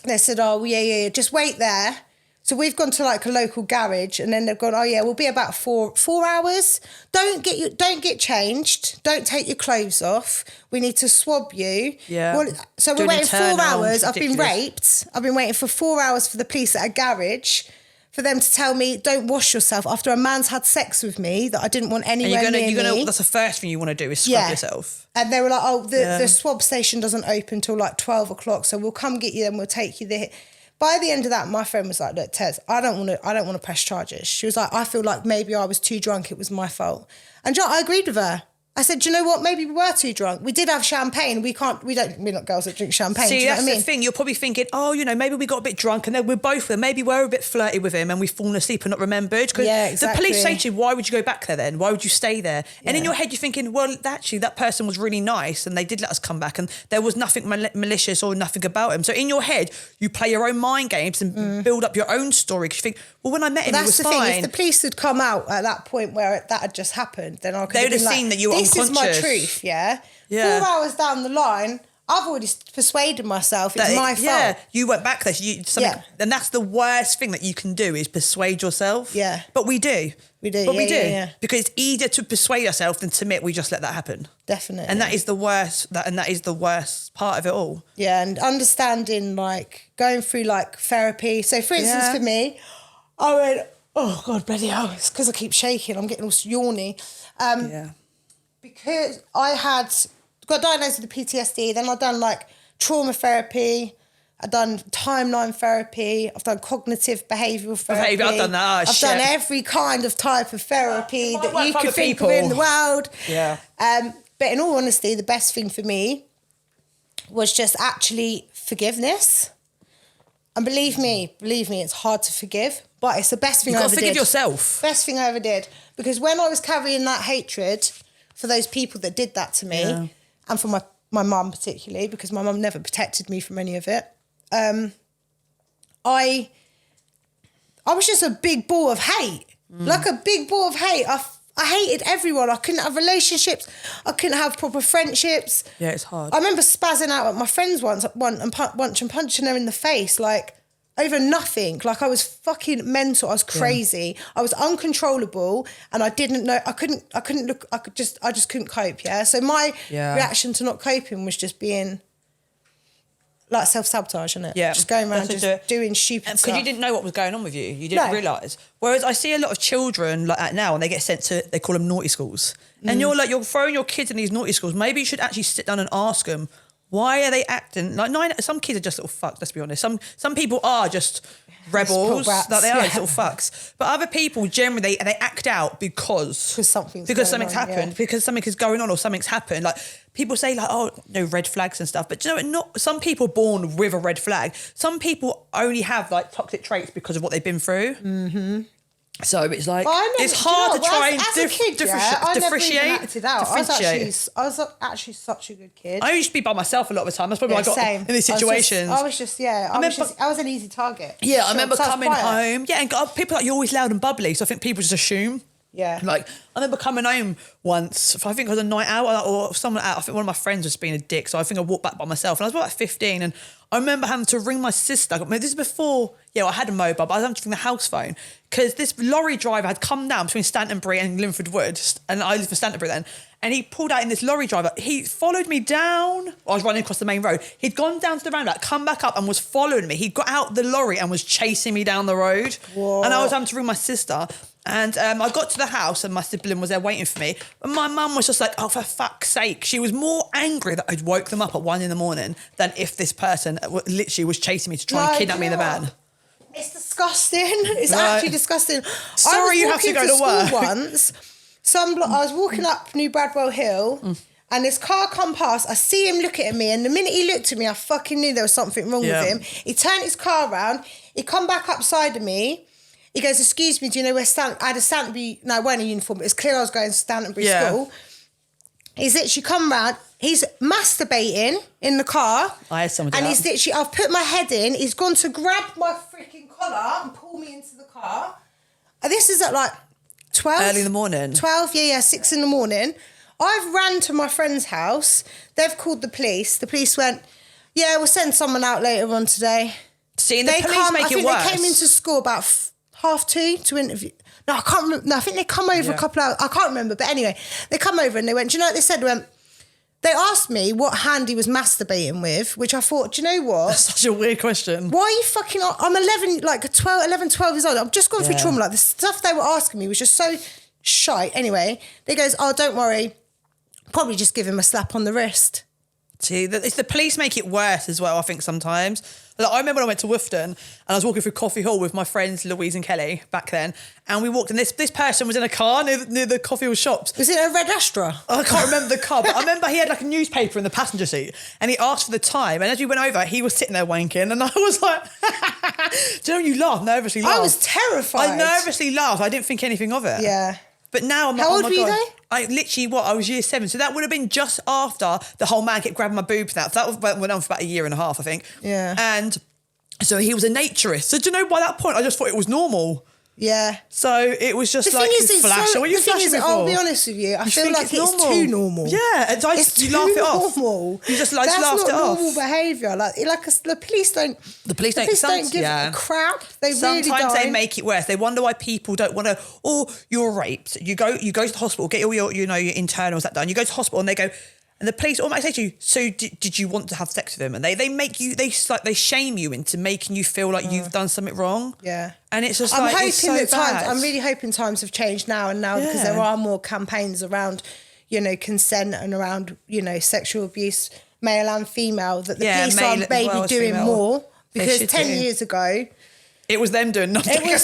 They said, oh, yeah, just wait there. So we've gone to like a local garage and then they've gone, oh yeah, we'll be about 4 hours. Don't get changed. Don't take your clothes off. We need to swab you. Yeah. Well, so we're waiting 4 hours. I've been raped. I've been waiting for 4 hours for the police at a garage for them to tell me, don't wash yourself after a man's had sex with me that I didn't want anywhere near me. That's the first thing you want to do is scrub yourself. And they were like, oh, the swab station doesn't open till like 12 o'clock, so we'll come get you and we'll take you there. By the end of that, my friend was like, look, Tez, I don't want to press charges. She was like, I feel like maybe I was too drunk, it was my fault. And I agreed with her. I said, do you know what? Maybe we were too drunk. We did have champagne. We're not girls that drink champagne. See, do you know that's what I mean? the thing. You're probably thinking, oh, maybe we got a bit drunk and then maybe we're a bit flirty with him and we've fallen asleep and not remembered. Because the police say to you, why would you go back there then? Why would you stay there? And in your head, you're thinking, well, actually, that person was really nice and they did let us come back and there was nothing malicious or nothing about him. So in your head, you play your own mind games and build up your own story because you think, well, when I met him, he was fine. That's the thing. If the police had come out at that point where that had just happened, then I could have been like, seen that you were unconscious. This is my truth, yeah? 4 hours down the line, I've already persuaded myself it's my fault. Yeah, you went back there. And that's the worst thing that you can do is persuade yourself. Yeah. But we do. We do, Yeah. Because it's easier to persuade yourself than to admit we just let that happen. Definitely. And that is the worst. That is the worst part of it all. Yeah, and understanding, like, going through, like, therapy. So, for instance, for me, I went, oh, God, bloody hell, it's because I keep shaking. I'm getting all yawny. Because I got diagnosed with the PTSD, then I've done, like, trauma therapy. I've done timeline therapy. I've done cognitive behavioural therapy. I've done that. I've done every kind of type of therapy that you could think of in the world. Yeah. But in all honesty, the best thing for me was just actually forgiveness. And believe me, it's hard to forgive, but it's the best thing I ever did. You've got to forgive yourself. Best thing I ever did. Because when I was carrying that hatred for those people that did that to me, and for my mum particularly, because my mum never protected me from any of it, I was just a big ball of hate. Like a big ball of hate. I hated everyone. I couldn't have relationships. I couldn't have proper friendships. Yeah, it's hard. I remember spazzing out at my friends once and punching her in the face, like, over nothing. Like, I was fucking mental. I was crazy. I was uncontrollable and I didn't know, I just couldn't cope, yeah? So my reaction to not coping was just being like self-sabotage, isn't it? Yeah. Just going around just doing stupid stuff. Because you didn't know what was going on with you. You didn't realise. Whereas I see a lot of children like that now and they get sent to, they call them naughty schools. And you're throwing your kids in these naughty schools. Maybe you should actually sit down and ask them, why are they acting? Like some kids are just little fucks, let's be honest. Some people are just rebels. Like they are little fucks. But other people generally they act out because something's happened, because something is going on or something's happened. Like people say like, oh, no, red flags and stuff. But do you know, some people are born with a red flag. Some people only have like toxic traits because of what they've been through. Mm-hmm. So it's like, it's hard to try and differentiate. I never even acted out. I was actually such a good kid. I used to be by myself a lot of the time. That's probably why I got in these situations. I was an easy target. Yeah, I remember coming home. Yeah, and people are like, you're always loud and bubbly. So I think people just assume. Yeah. Like, I remember coming home once, I think it was a night out or someone out. I think one of my friends was being a dick. So I think I walked back by myself and I was about like 15 and I remember having to ring my sister. I mean, this is before, I had a mobile, but I was having to ring the house phone because this lorry driver had come down between Stantonbury and Linford Wood, and I lived in Stantonbury then, and he pulled out in this lorry driver. He followed me down. I was running across the main road. He'd gone down to the roundabout, come back up and was following me. He got out the lorry and was chasing me down the road. Whoa. And I was having to ring my sister. And I got to the house and my sibling was there waiting for me. And my mum was just like, oh, for fuck's sake. She was more angry that I'd woke them up at 1 a.m. than if this person literally was chasing me to try and kidnap me in the van. It's disgusting. It's actually disgusting. Sorry you have to go to work. Once. I was walking up New Bradwell Hill and this car come past. I see him looking at me, and the minute he looked at me, I fucking knew there was something wrong with him. He turned his car around. He come back upside of me. He goes, excuse me, do you know where I had a Stantonbury, no, I weren't in uniform, but it was clear I was going to Stantonbury school. He's literally come round, he's masturbating in the car. I had some of that. And he's literally, I've put my head in, he's gone to grab my freaking collar and pull me into the car. And this is at like 12. Early in the morning. 12, 6 in the morning. I've ran to my friend's house. They've called the police. The police went, yeah, we'll send someone out later on today. See, and the police make it worse. I think they came into school about 2:30 to interview. No, I can't remember. No, I think they come over a couple hours. I can't remember. But anyway, they come over and they went, do you know what they said? They asked me what hand he was masturbating with, which I thought, do you know what? That's such a weird question. Why are you fucking... I'm 11, like 12 years old. I've just gone through trauma. Like the stuff they were asking me was just so shite. Anyway, they goes, oh, don't worry. Probably just give him a slap on the wrist. See, it's the police make it worse as well, I think, sometimes. Like, I remember when I went to Woughton and I was walking through Coffee Hall with my friends Louise and Kelly back then, and we walked, and this person was in a car near the Coffee Hall shops. Was it a red Astra? I can't remember the car, but I remember he had like a newspaper in the passenger seat, and he asked for the time, and as we went over, he was sitting there wanking, and I was like, do you know, you laugh, nervously laugh. I was terrified. I nervously laughed. I didn't think anything of it. Yeah. But now I'm like, how old were you though? I literally, I was year 7. So that would have been just after the whole man kept grabbing my boobs now. So that went on for about a year and a half, I think. Yeah. And so he was a naturist. So do you know, by that point, I just thought it was normal. Yeah. So it was just like, you flash. What are you flashing me for? I'll be honest with you, I feel like it's too normal. Yeah. And so you laugh it off. Normal. You just laughed it off. That's not normal behaviour. The police don't... The police don't give a crap. They Sometimes really don't. they make it worse. They wonder why people don't want to... Or you're raped. You go to the hospital, get all your internals that done. You go to the hospital and they go... And the police automatically say to you, so did you want to have sex with him? And they make you, they shame you into making you feel like you've done something wrong. Yeah. And it's just I'm like, hoping it's so that bad. I'm really hoping times have changed now because there are more campaigns around, consent and around, sexual abuse, male and female, that the police are maybe doing more. Because 10 years ago... It was them doing nothing. They weren't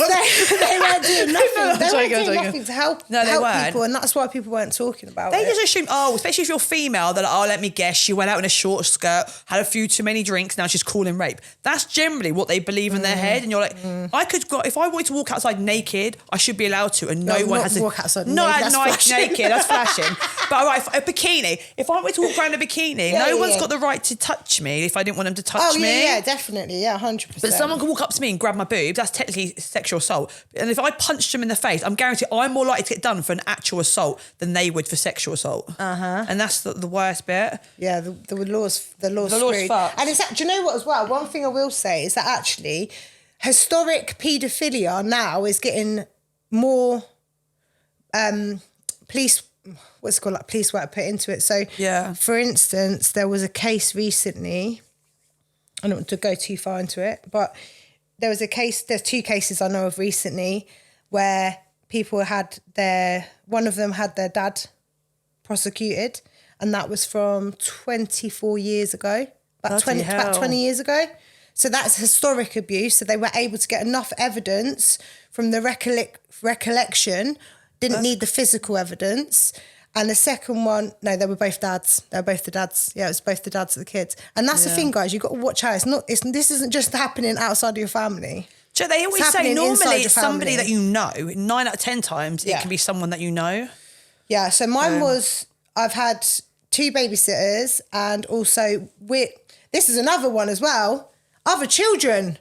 doing nothing. They weren't doing nothing to help people, and that's why people weren't talking about it. They just assume, especially if you're female, they're like, let me guess, she went out in a short skirt, had a few too many drinks, now she's calling rape. That's generally what they believe in their head, and you're like, if I wanted to walk outside naked, I should be allowed to, and no one has to walk outside naked. That's flashing. But all right, a bikini. If I wanted to walk around in a bikini, no one's got the right to touch me if I didn't want them to touch me. Yeah, definitely, 100%. But someone can walk up to me and grab my boobs, that's technically sexual assault. And if I punched them in the face, I'm guaranteed I'm more likely to get done for an actual assault than they would for sexual assault. And that's the worst bit. Yeah, the law's screwed. Fucked. And do you know what as well? One thing I will say is that actually historic paedophilia now is getting more police work put into it. So for instance, there was a case recently, I don't want to go too far into it, but there's 2 cases I know of recently where people one of them had their dad prosecuted, and that was from 24 years ago, about 20 years ago. So that's historic abuse. So they were able to get enough evidence from the recollection, didn't need the physical evidence. And the second one, no, they were both dads. They were both the dads. Yeah, it was both the dads of the kids. And that's the thing, guys. You've got to watch out. This isn't just happening outside of your family. So they always say normally it's somebody that you know. 9 out of 10 times it can be someone that you know. Yeah, so mine was, I've had 2 babysitters, and also this is another one as well, other children.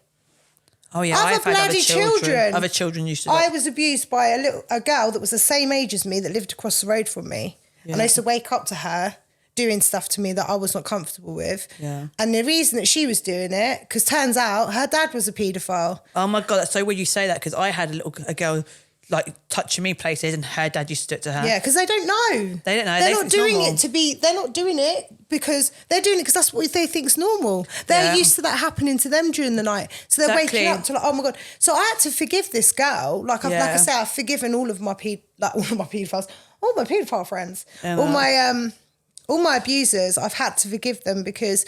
Oh yeah, I've had other children. Other children used to. I was abused by a girl that was the same age as me that lived across the road from me, and I used to wake up to her doing stuff to me that I was not comfortable with. Yeah. And the reason that she was doing it, because turns out her dad was a paedophile. Oh my God, that's so weird you say that, because I had a girl like touching me places, and her dad used to do it to her. Yeah, because they don't know. They don't know. They're not doing it they're not doing it because they're doing it because that's what they think is normal. They're used to that happening to them during the night. So they're waking up to like, oh my God. So I had to forgive this girl. Like I say, I've forgiven all of my paedophiles, all my paedophile friends, all my abusers. I've had to forgive them because,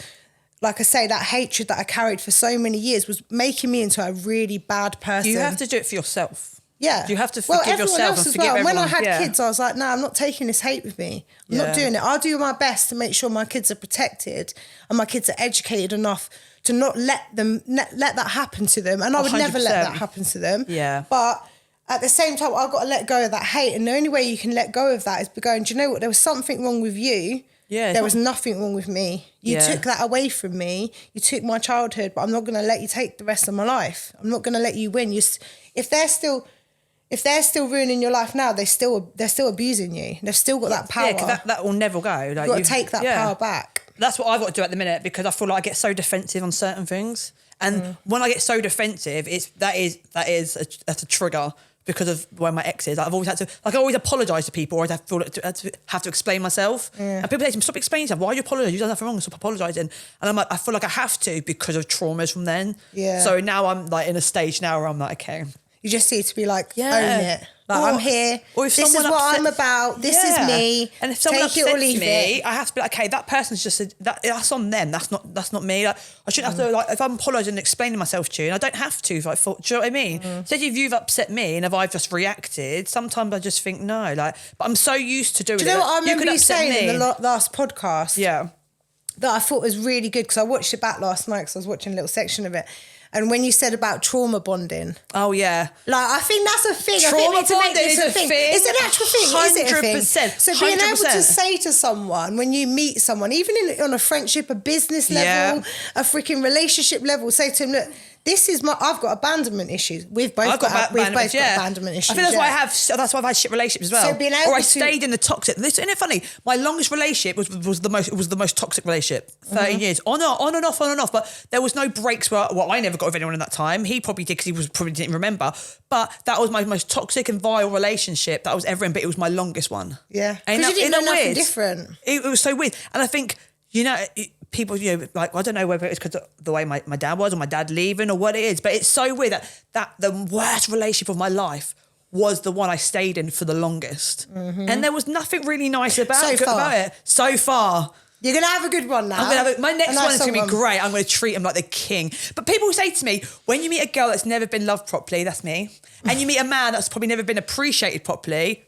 like I say, that hatred that I carried for so many years was making me into a really bad person. You have to do it for yourself. Yeah. You have to forgive yourself and forgive well. everyone. When I had kids, I was like, no, I'm not taking this hate with me. I'm not doing it. I'll do my best to make sure my kids are protected and my kids are educated enough to not let that happen to them. And I would 100%. Never let that happen to them. Yeah. But at the same time, I've got to let go of that hate. And the only way you can let go of that is by going, do you know what? There was something wrong with you. Yeah, there was nothing wrong with me. You took that away from me. You took my childhood, but I'm not going to let you take the rest of my life. I'm not going to let you win. If they're still ruining your life now, they're still abusing you. They've still got that power. Yeah, that will never go. Like, you've got to take that power back. That's what I've got to do at the minute, because I feel like I get so defensive on certain things. And when I get so defensive, that's a trigger because of where my ex is. I've always had to, I always apologise to people, or I have to explain myself. Yeah. And people say to me, stop explaining yourself. Why are you apologising? You've done nothing wrong, stop apologising. And I'm like, I feel like I have to because of traumas from then. Yeah. So now I'm like in a stage now where I'm like, okay. You just need to be like, own it. Like, I'm here. Or if this is what I'm about. This is me. And if someone upsets me, I have to be like, okay, that person's just that's on them. That's not me. Like, I shouldn't have to, like, if I'm apologising and explaining myself to you, and I don't have to. Like, do you know what I mean? So if you've upset me and if I've just reacted, sometimes I just think no. Like, but I'm so used to doing it. Do you know what I remember you saying in the last podcast? Yeah. That I thought was really good, because I watched it back last night because I was watching a little section of it. And when you said about trauma bonding. Oh, yeah. Like, I think that's a thing. Trauma bonding is a thing. It's an actual thing. 100%. Is it a thing? So being 100%. Able to say to someone, when you meet someone, even on a friendship, a business level, a freaking relationship level, say to him, look, I've got abandonment issues. We've both got abandonment issues. I think that's why I've had shit relationships as well. So being able I stayed in the toxic. Isn't it funny? My longest relationship was the most toxic relationship. 13 years on and off. But there was no breaks where I never got with anyone in that time. He probably did, because he probably didn't remember. But that was my most toxic and vile relationship that I was ever in. But it was my longest one. Yeah, because you didn't know nothing different. It was so weird, and I think people, like, I don't know whether it's because of the way my dad was, or my dad leaving, or what it is, but it's so weird that the worst relationship of my life was the one I stayed in for the longest. Mm-hmm. And there was nothing really nice about it. So far. You're going to have a good one now. My next one is going to be great. I'm going to treat him like the king. But people say to me, when you meet a girl that's never been loved properly, that's me, and you meet a man that's probably never been appreciated properly,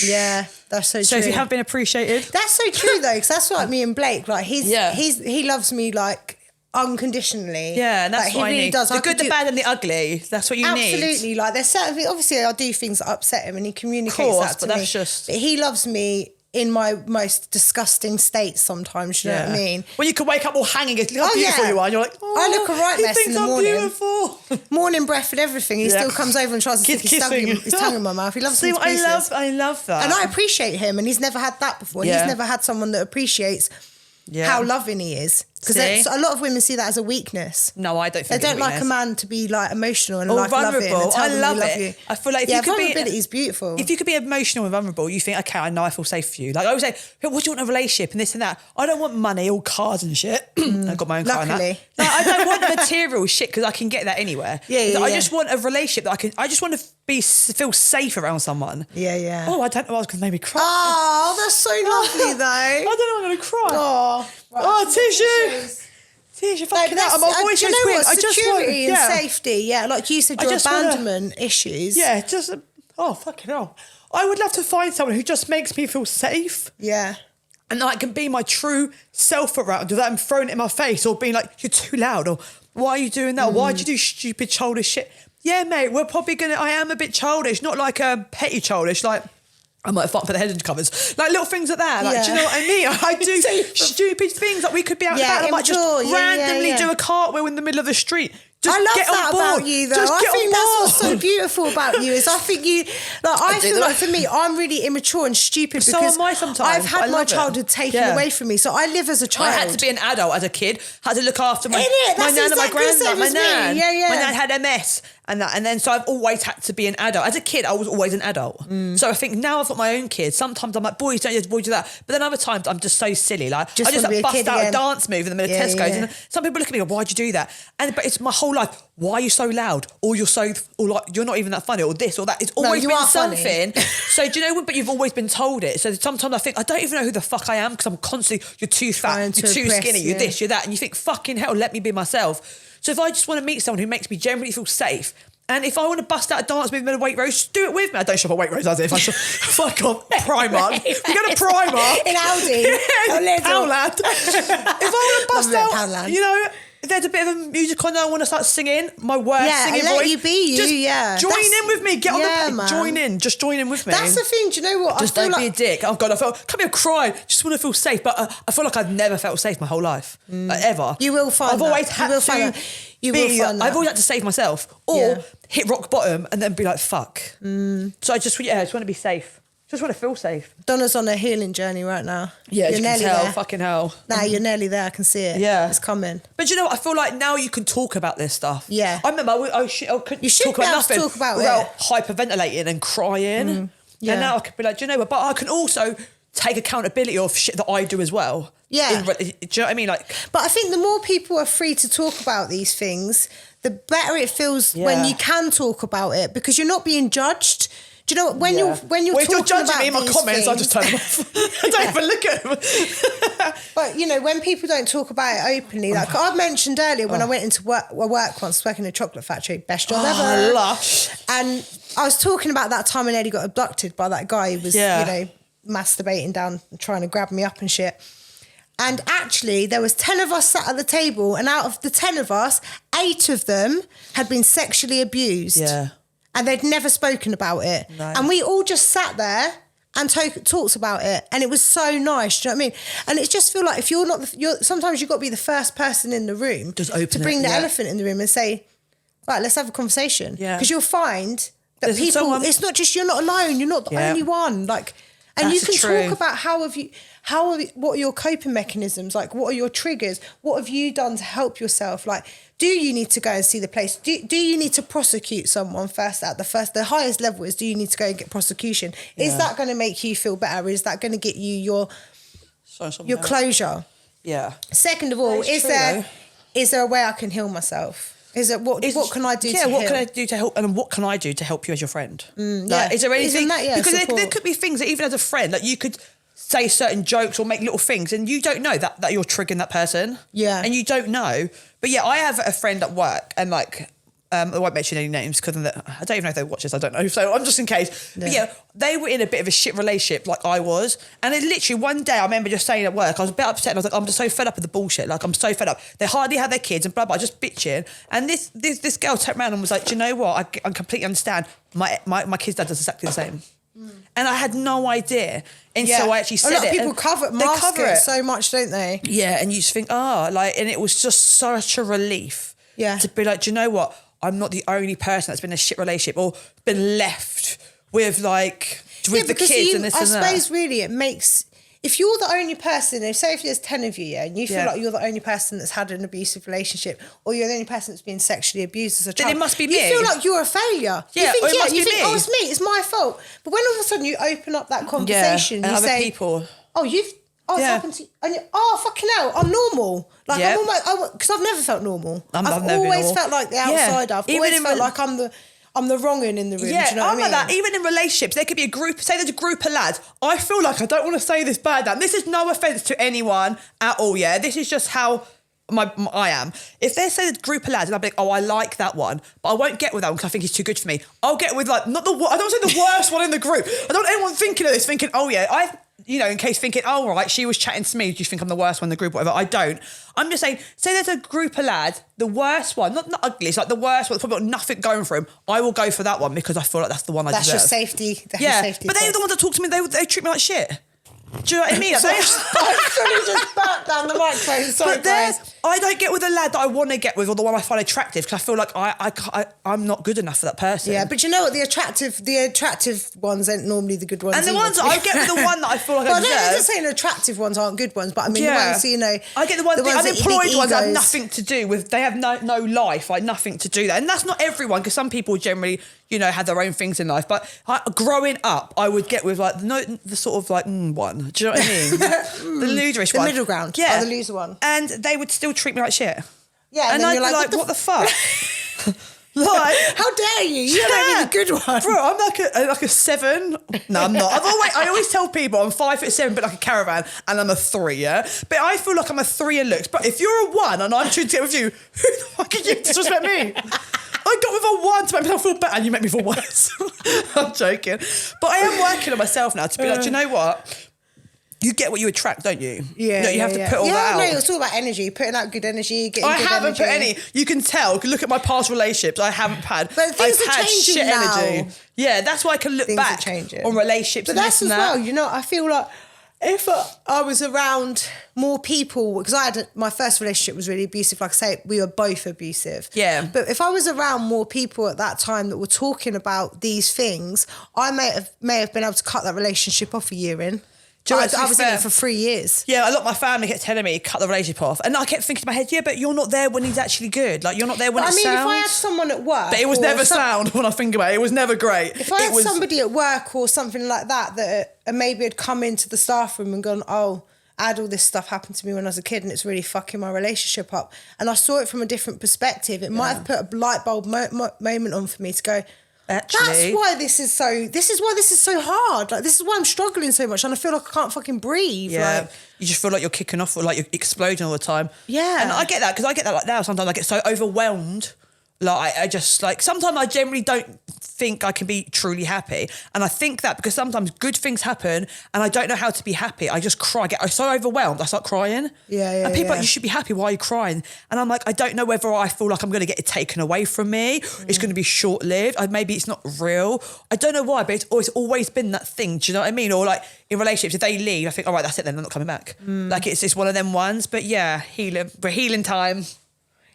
yeah, that's so true. So if you have been appreciated, that's so true though, because that's like me and Blake. Like he loves me like unconditionally. Yeah, and that's like, what he really I need. does. The good, the bad, and the ugly. That's what you need. Absolutely. Like, there's certain things. Obviously, I do things that upset him, and he communicates that to me. But he loves me in my most disgusting states sometimes, you know what I mean? When you can wake up all hanging, look how beautiful you are, and you're like, I look a right mess in the morning. Beautiful. Morning breath and everything. He still comes over and tries to stick his tongue in my mouth. He loves me to pieces. I love that. And I appreciate him, and he's never had that before. He's never had someone that appreciates how loving he is. Because a lot of women see that as a weakness. No, I don't think they don't like a man to be like emotional and like vulnerable. Loving. I love it. I feel like if you could vulnerability is beautiful. If you could be emotional and vulnerable, you think, okay, I know I feel safe for you. Like I always say, what do you want in a relationship and this and that? I don't want money or cars and shit. I've got my own car and that. No, I don't want material shit, because I can get that anywhere. I just want a relationship that I just want to feel safe around someone. Yeah. Oh, I don't know. I was going to make me cry. Oh, that's so lovely though. I don't know. I'm going to cry. Oh, tissue. Tissue, fucking out. I'm always you know weird. what? Security and safety. Yeah, like you said, your abandonment issues. Yeah, just fucking hell. I would love to find someone who just makes me feel safe. Yeah. And I can be my true self around, without them throwing it in my face or being like, you're too loud, or why are you doing that? Why do you do stupid childish shit? Yeah, mate, I am a bit childish, not like petty childish, like I might fuck for the head covers. Like little things like that. Like, do you know what I mean? I do stupid things. Like we could be out and about and I might just randomly do a cartwheel in the middle of the street. Just I love get that on board. about you, though. I think that's what's so beautiful about you. Is I think you, like, I feel like for me, I'm really immature and stupid because so am I sometimes. I've had my childhood taken away from me. So I live as a child. I had to be an adult as a kid. Had to look after my nan and my granddad. My nan. My nan had MS. And then so I've always had to be an adult. As a kid, I was always an adult. So I think now I've got my own kids. Sometimes I'm like, boys don't do this, boys do that. But then other times I'm just so silly. Like I just like bust out a dance move in the middle of Tesco's. And some people look at me and go, why'd you do that? But it's my whole life. Why are you so loud? Or you're like you're not even that funny, or this or that. It's always been something. So do you know what? But you've always been told it. So sometimes I think I don't even know who the fuck I am, because I'm constantly, you're too fat, you're too skinny, you're this, you're that, and you think, fucking hell, let me be myself. So if I just want to meet someone who makes me generally feel safe And if I want to bust out a dance move in a Waitrose, do it with me. I don't shop at Waitrose, as if I shop. Fuck off. Primark. We go to Primark. In Aldi. Poundland. If I want to bust out, you know, if there's a bit of a music on there, I want to start singing my worst singing let voice. You be you, just join in with me. Get on the join in. Just join in with me. That's the thing. Do you know what? Just don't be a dick. Oh God, come here crying. Just want to feel safe. But I feel like I've never felt safe my whole life, like, ever. You will find. I've always had to. I've always had to save myself, or hit rock bottom and then be like, fuck. So I just want to be safe. Just want to feel safe. Donna's on a healing journey right now. Yeah, you're you nearly can tell. there. Fucking hell. Nah, you're nearly there. I can see it. Yeah, it's coming. But you know what? I feel like now you can talk about this stuff. Yeah. I remember I couldn't talk about nothing without hyperventilating and crying. Yeah. And now I could be like, do you know what? But I can also take accountability of shit that I do as well. Yeah. Do you know what I mean? Like, but I think the more people are free to talk about these things, the better it feels when you can talk about it, because you're not being judged. Do you know when you're well, if you're judging me in my comments, things, I just turn them off. I don't even look at them. But you know, when people don't talk about it openly, like I mentioned earlier, when I went into work once, working in a chocolate factory, best job ever. Lush. And I was talking about that time when Eddie got abducted by that guy who was, you know, masturbating down, trying to grab me up and shit. And actually, there was 10 of us sat at the table, and out of the 10 of us, 8 of them had been sexually abused. Yeah. And they'd never spoken about it. No. And we all just sat there and talked about it. And it was so nice, do you know what I mean? And it just feel like if you're not, sometimes you've got to be the first person in the room just open to bring the elephant in the room and say, right, let's have a conversation. Yeah. Because you'll find that it's not just, you're not alone. You're not the only one. Like, and you can talk about what are your coping mechanisms? Like, what are your triggers? What have you done to help yourself? Like, do you need to go and see the police? Do you need to prosecute someone first the highest level is, do you need to go and get prosecution? Is that going to make you feel better? Is that going to get you your closure? Yeah. Second of all, is there a way I can heal myself? What can I do to help? What can I do to help? And what can I do to help you as your friend? Like, is there anything? Because there could be things that even as a friend, like you could say certain jokes or make little things and you don't know that you're triggering that person. Yeah. And you don't know. But yeah, I have a friend at work and like, I won't mention any names because I don't even know if they watch this, I don't know. So I'm just in case. No. But yeah, they were in a bit of a shit relationship like I was. And then literally one day I remember just saying at work, I was a bit upset and I was like, I'm just so fed up with the bullshit. Like I'm so fed up. They hardly have their kids and blah, blah, just bitching. And this girl turned around and was like, do you know what? I completely understand. My kid's dad does exactly the same. And I had no idea. And so I actually said it. A lot of people mask it so much, don't they? Yeah, and you just think, and it was just such a relief. Yeah. To be like, do you know what? I'm not the only person that's been in a shit relationship or been left with the kids and this and that. I suppose really it makes, if you're the only person, if there's 10 of you, and you feel like you're the only person that's had an abusive relationship, or you're the only person that's been sexually abused as a child, then it must be me. You feel like you're a failure. Yeah, you think, oh, it's me, it's my fault. But when all of a sudden you open up that conversation, you say, people. It's happened to you. And fucking hell, I'm normal. Like, I'm almost, because I've never felt normal. I've always felt like the outsider. I've always felt like I'm the wrong one in the room. Yeah, do you know what I mean? like that. Even in relationships, there could be a group, say there's a group of lads. I feel like I don't want to say this bad, Dan. This is no offence to anyone at all, yeah? This is just how I am. If they say there's a group of lads and I'll be like, oh, I like that one, but I won't get with that one because I think he's too good for me. I'll get with I don't say the worst one in the group. I don't want anyone thinking of this, thinking, oh yeah, in case thinking, oh, right, she was chatting to me. Do you think I'm the worst one in the group? Whatever. I don't. I'm just saying, say there's a group of lads, the worst one, not ugly, it's like the worst one, probably got nothing going for him. I will go for that one because I feel like that's the one I deserve. That's your safety. But they're the ones that talk to me, they treat me like shit. Do you know what I mean? I just burnt down the microphone. Sorry, guys. I don't get with a lad that I want to get with or the one I find attractive because I feel like I'm not good enough for that person. Yeah, but you know what? The attractive ones ain't normally the good ones. And the ones that I get with the one that I feel like I deserve. I'm just saying attractive ones aren't good ones, but I mean the ones, I get the ones unemployed ones that have nothing to do with, they have no life, like nothing to do that. And that's not everyone because some people generally, have their own things in life. But growing up, I would get with the sort of one. Do you know what I mean? The loserish one. The middle ground. Yeah. Or the loser one. And they would still treat me like shit. Yeah. And I'd be like, what the fuck? Like, how dare you? You're not even the good one. Bro, I'm like a 7. No, I'm not. I always tell people I'm 5'7", but like a caravan, and I'm a 3, yeah? But I feel like I'm a 3 in looks. But if you're a 1 and I'm choosing to get with you, who the fuck are you to disrespect me? I got with a 1 to make myself feel better, and you make me feel worse. I'm joking. But I am working on myself now to be like, do you know what? You get what you attract, don't you? Yeah. You have to put all that out. Yeah, no, it's all about energy, putting out good energy, getting good energy. I haven't put any. You can tell. Look at my past relationships. I haven't had. But things are changing shit now. Energy. Yeah, that's why I can look back on relationships. But that's as well. You know, I feel like if I was around more people, because my first relationship was really abusive. Like I say, we were both abusive. Yeah. But if I was around more people at that time that were talking about these things, I may have been able to cut that relationship off a year in. I was in it for 3 years. Yeah, a lot of my family kept telling me, cut the relationship off. And I kept thinking in my head, yeah, but you're not there when he's actually good. Like, you're not there when it's sound. I mean, if I had someone at work... But it was never sound when I think about it. It was never great. If I had somebody at work or something like that maybe had come into the staff room and gone, oh, I had all this stuff happen to me when I was a kid and it's really fucking my relationship up. And I saw it from a different perspective. It might have put a light bulb moment on for me to go... Actually, that's why this is so hard. Like, this is why I'm struggling so much and I feel like I can't fucking breathe. Yeah. Like, you just feel like you're kicking off or like you're exploding all the time. Yeah. And I get that because I get that like now. Sometimes I get so overwhelmed. Like I just like, sometimes I generally don't think I can be truly happy. And I think that because sometimes good things happen and I don't know how to be happy. I just cry. I'm so overwhelmed. I start crying. Yeah. And people are like, you should be happy. Why are you crying? And I'm like, I don't know whether I feel like I'm going to get it taken away from me. It's going to be short-lived. Maybe it's not real. I don't know why, but it's always been that thing. Do you know what I mean? Or like in relationships, if they leave, I think, all right, that's it then. I'm not coming back. Like it's one of them ones. But yeah, we're healing time.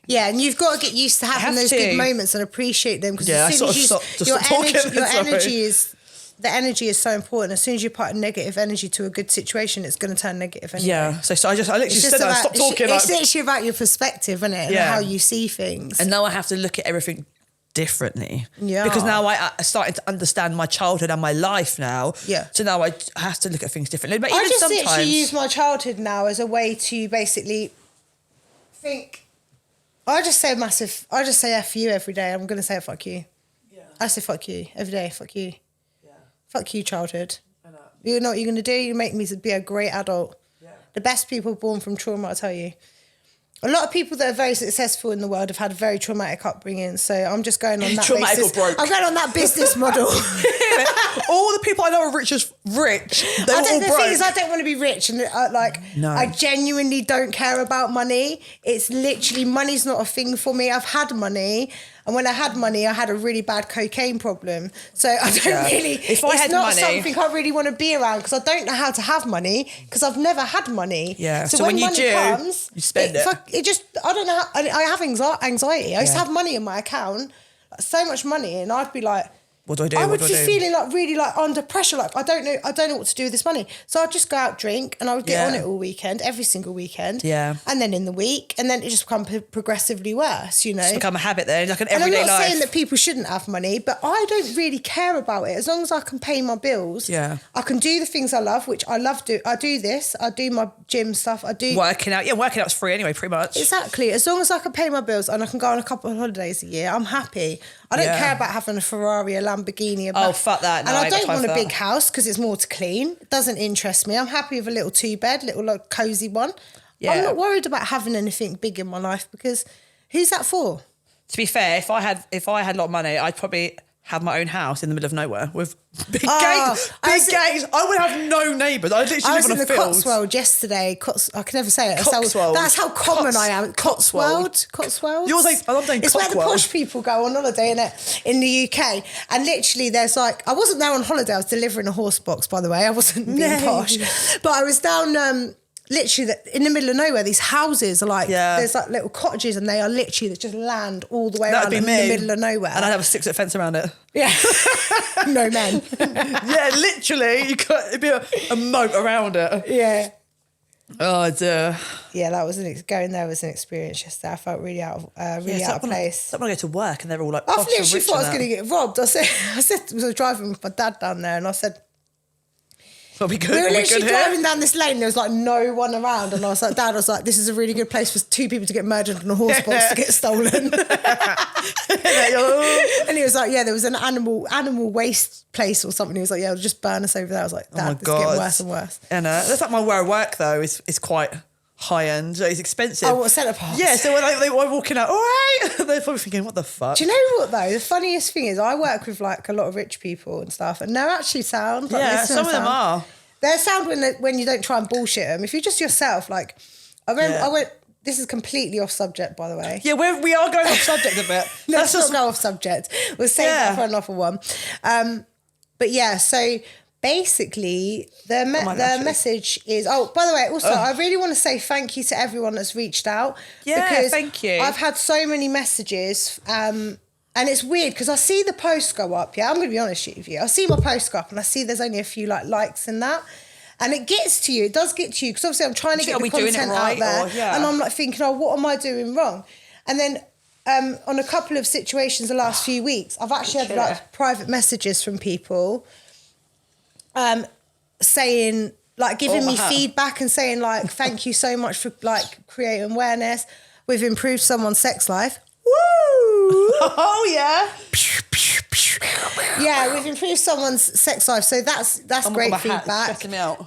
Yeah, and you've got to get used to having those good moments and appreciate them because as soon as your energy is so important. As soon as you put a negative energy to a good situation, it's going to turn negative anyway. Yeah, so I literally said that. Stop talking. It's literally about your perspective, isn't it? And how you see things. And now I have to look at everything differently. Yeah. Because now I'm starting to understand my childhood and my life now. Yeah. So now I have to look at things differently. But I just literally use my childhood now as a way to basically think. I just say F you every day. I'm going to say fuck you. Yeah. I say fuck you every day. Fuck you. Yeah. Fuck you, childhood. I know. You know what you're going to do? You make me to be a great adult. Yeah. The best people born from trauma, I'll tell you. A lot of people that are very successful in the world have had a very traumatic upbringing. So I'm just going on that traumatic basis. Or broke. I'm going on that business model. All the people I know are rich. They were all broke. The thing is, I don't want to be rich, and I genuinely don't care about money. It's literally, money's not a thing for me. I've had money, and when I had money, I had a really bad cocaine problem. So I don't really. If I had money, it's not something I really want to be around because I don't know how to have money because I've never had money. Yeah. So when money comes, you spend it. I don't know. I have anxiety. I used to have money in my account, so much money, and I'd be like, what do I do? I would be feeling like really like under pressure. Like I don't know what to do with this money. So I'd just go out, drink, and I would get on it all weekend, every single weekend. Yeah. And then in the week, and then it just become progressively worse. You know, it's become a habit then, like an everyday life. And I'm not saying that people shouldn't have money, but I don't really care about it as long as I can pay my bills. Yeah. I can do the things I love, which I love. I do this. I do my gym stuff. I do working out. Yeah, working out's free anyway, pretty much. Exactly. As long as I can pay my bills and I can go on a couple of holidays a year, I'm happy. I don't care about having a Ferrari, a Lamborghini, fuck that. No, and I don't want a big house because it's more to clean. It doesn't interest me. I'm happy with a little 2-bed, little like cozy one. Yeah. I'm not worried about having anything big in my life because who's that for? To be fair, if I had a lot of money, I'd probably have my own house in the middle of nowhere with big gates. I would have no neighbours. I literally live on a field. I was in the Cotswold yesterday. I can never say it. Cotswold. That's how common I am. Cotswold. You're saying, I'm saying it's Cotswold. Where the posh people go on holiday in the UK. And literally there's like, I wasn't there on holiday. I was delivering a horse box, by the way. I wasn't being posh. But I was down... literally in the middle of nowhere, these houses are like, there's like little cottages and they are literally just land all the way around in the middle of nowhere. And I'd have a 6-foot fence around it. Yeah. No men. Yeah, literally. It'd be a moat around it. Yeah. Oh dear. Yeah, that was going there was an experience yesterday. I felt really out of place. I want to go to work and they're all like, I literally thought I was going to get robbed. I was driving with my dad down there and I said, we were literally driving down this lane. There was like no one around, and I was like, "Dad, this is a really good place for 2 people to get murdered and a horse box to get stolen." And he was like, "Yeah, there was an animal waste place or something." He was like, "Yeah, it'll just burn us over there." I was like, "Dad, it's getting worse and worse." And that's like where I work though. It's quite high-end, so it's expensive. Oh, what, centre parts? Yeah, so when they were walking out, all right, they're probably thinking, what the fuck? Do you know what, though? The funniest thing is I work with, like, a lot of rich people and stuff, and they're actually sound. Like, yeah, some of them are. They're sound when you don't try and bullshit them. If you're just yourself, like, I went, this is completely off subject, by the way. Yeah, we are going off subject a bit. Let's not go off subject. We'll save that for another one. But yeah, so basically the message is, oh, by the way, also, I really want to say thank you to everyone that's reached out. Yeah, because thank you. I've had so many messages, and it's weird because I see the posts go up, I'm going to be honest with you. I see my posts go up and I see there's only a few likes in that. And it gets to you. It does get to you because obviously I'm trying to get the content out there, and I'm like thinking, oh, what am I doing wrong? And then on a couple of situations the last few weeks, I've actually had like private messages from people saying, like, giving me feedback and saying, like, thank you so much for, like, creating awareness. We've improved someone's sex life. Woo! Oh yeah. Yeah, we've improved someone's sex life, so that's great feedback. Me out.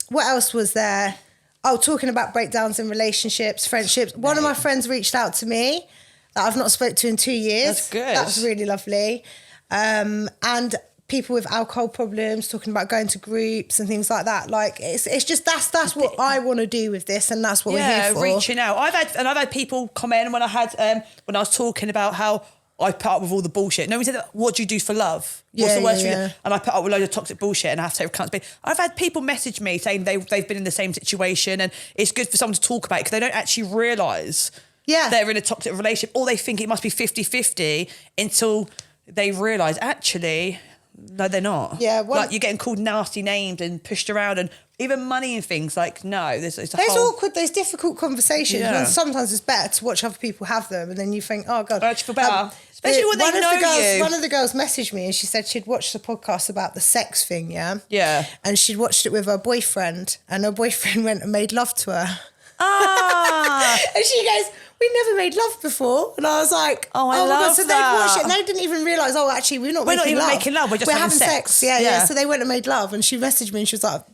What else was there? Oh, talking about breakdowns in relationships, friendships. One of my friends reached out to me that I've not spoke to in 2 years. That's good. That's really lovely. And people with alcohol problems, talking about going to groups and things like that. Like, it's just that's what I want to do with this, and that's what we're here for. Reaching out. I've had people comment when I was talking about how I put up with all the bullshit. No one said, what do you do for love? What's the worst for you? And I put up with a load of toxic bullshit and I have to take accountability. I've had people message me saying they've been in the same situation, and it's good for someone to talk about it because they don't actually realise they're in a toxic relationship, or they think it must be 50-50 until they realise, actually, no, they're not. Yeah, like, you're getting called nasty names and pushed around, and even money and things. Like, no, there's awkward, there's difficult conversations, and sometimes it's better to watch other people have them, and then you think, oh God, I actually feel better. Especially when they know you. One of the girls messaged me and she said she'd watched the podcast about the sex thing, Yeah. And she'd watched it with her boyfriend, and her boyfriend went and made love to her. And she goes, we never made love before. And I was like, oh my God. So they'd watched it and they didn't even realise, oh, actually, we're not making love. We're just having sex. Yeah. So they went and made love, and she messaged me and she was like,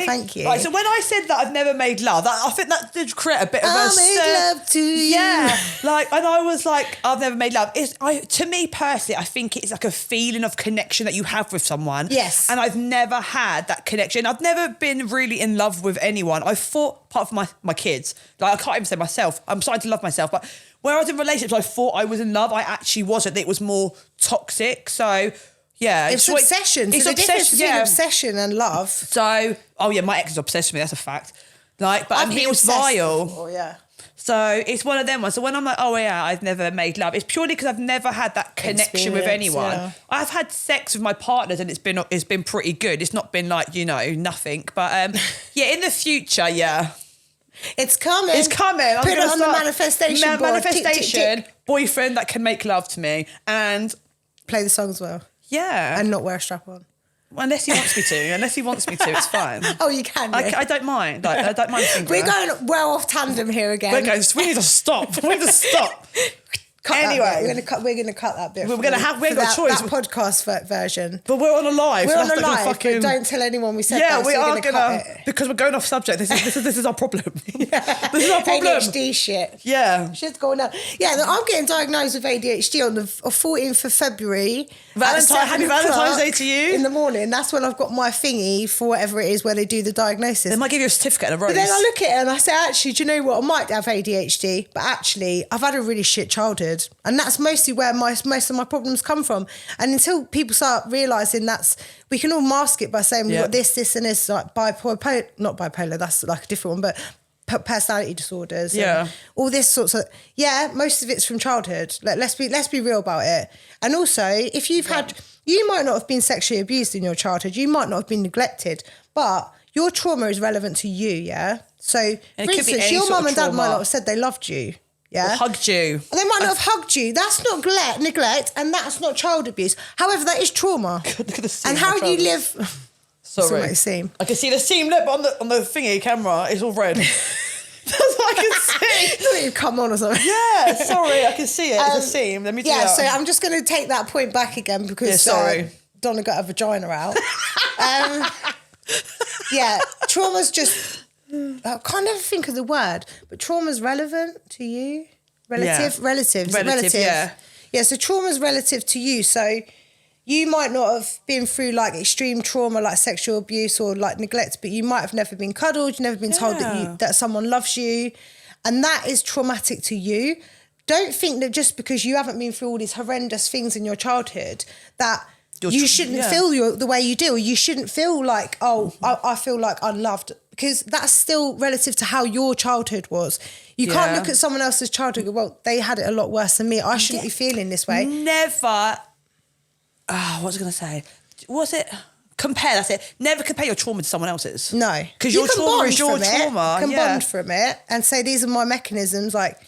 thank you. Right, so when I said that I've never made love, I think that did create a bit of I made love to you. Yeah. Like, and I was like, I've never made love. To me personally, I think it's like a feeling of connection that you have with someone. Yes. And I've never had that connection. I've never been really in love with anyone. I thought, apart from my kids, like, I can't even say myself, I'm starting to love myself, but where I was in relationships, I thought I was in love. I actually wasn't. It was more toxic. So, yeah. It's obsession. It's the difference between obsession and love. So, my ex is obsessed with me. That's a fact. Like, but he was vile. Oh, yeah. So it's one of them ones. So when I'm like, oh yeah, I've never made love, it's purely because I've never had that connection with anyone. Yeah. I've had sex with my partners and it's been pretty good. It's not been like, nothing. But in the future, it's coming. It's coming. Put it on the manifestation board. Manifestation, boyfriend that can make love to me and play the song as well. Yeah. And not wear a strap on. Well, unless he wants me to, it's fine. Oh, you can. I don't mind. Like, I don't mind. We're going well off tandem here again. We need to stop. Anyway, we're gonna cut that bit. We haven't got a choice. That podcast version. But we're on a live. We're on a live. But don't tell anyone we said that. Yeah, we are gonna because we're going off subject. This is our problem. This is our problem. ADHD shit. Yeah, shit's going on. Yeah, I'm getting diagnosed with ADHD on the 14th of February. Happy Valentine's Day to you. In the morning. That's when I've got my thingy for whatever it is where they do the diagnosis. They might give you a certificate and a rose. But then I look at it and I say, actually, do you know what? I might have ADHD, but actually, I've had a really shit childhood. And that's mostly where most of my problems come from. And until people start realising we can all mask it by saying we've got this and this, like not bipolar, that's like a different one, but personality disorders. Yeah. All this sorts of, most of it's from childhood. Like, let's be real about it. And also, if you've had, you might not have been sexually abused in your childhood, you might not have been neglected, but your trauma is relevant to you, So, for instance, your mum and dad might not have said they loved you. Yeah. Or hugged you. And they might not have hugged you. That's not neglect, and that's not child abuse. However, that is trauma. Look at the seam. And how you live. Sorry. Seam. I can see the seam lip on the thingy camera. It's all red. That's what I can see. Doesn't even come on or something. Yeah, sorry, I can see it. It's a seam. Let me do that. So I'm just going to take that point back again because Donna got her vagina out. Trauma's just I can't ever think of the word, but trauma's relevant to you? Relative, yeah. Yeah, so trauma's relative to you. So you might not have been through like extreme trauma, like sexual abuse or like neglect, but you might have never been cuddled, you've never been told that someone loves you. And that is traumatic to you. Don't think that just because you haven't been through all these horrendous things in your childhood that you shouldn't feel the way you do, or you shouldn't feel like, I feel like unloved, because that's still relative to how your childhood was. You can't look at someone else's childhood and go, well, they had it a lot worse than me. I shouldn't be feeling this way. Never. What was I going to say? Was it? Compare, that's it. Never compare your trauma to someone else's. No. Because your trauma is your trauma. You can bond from it and say, these are my mechanisms. Like,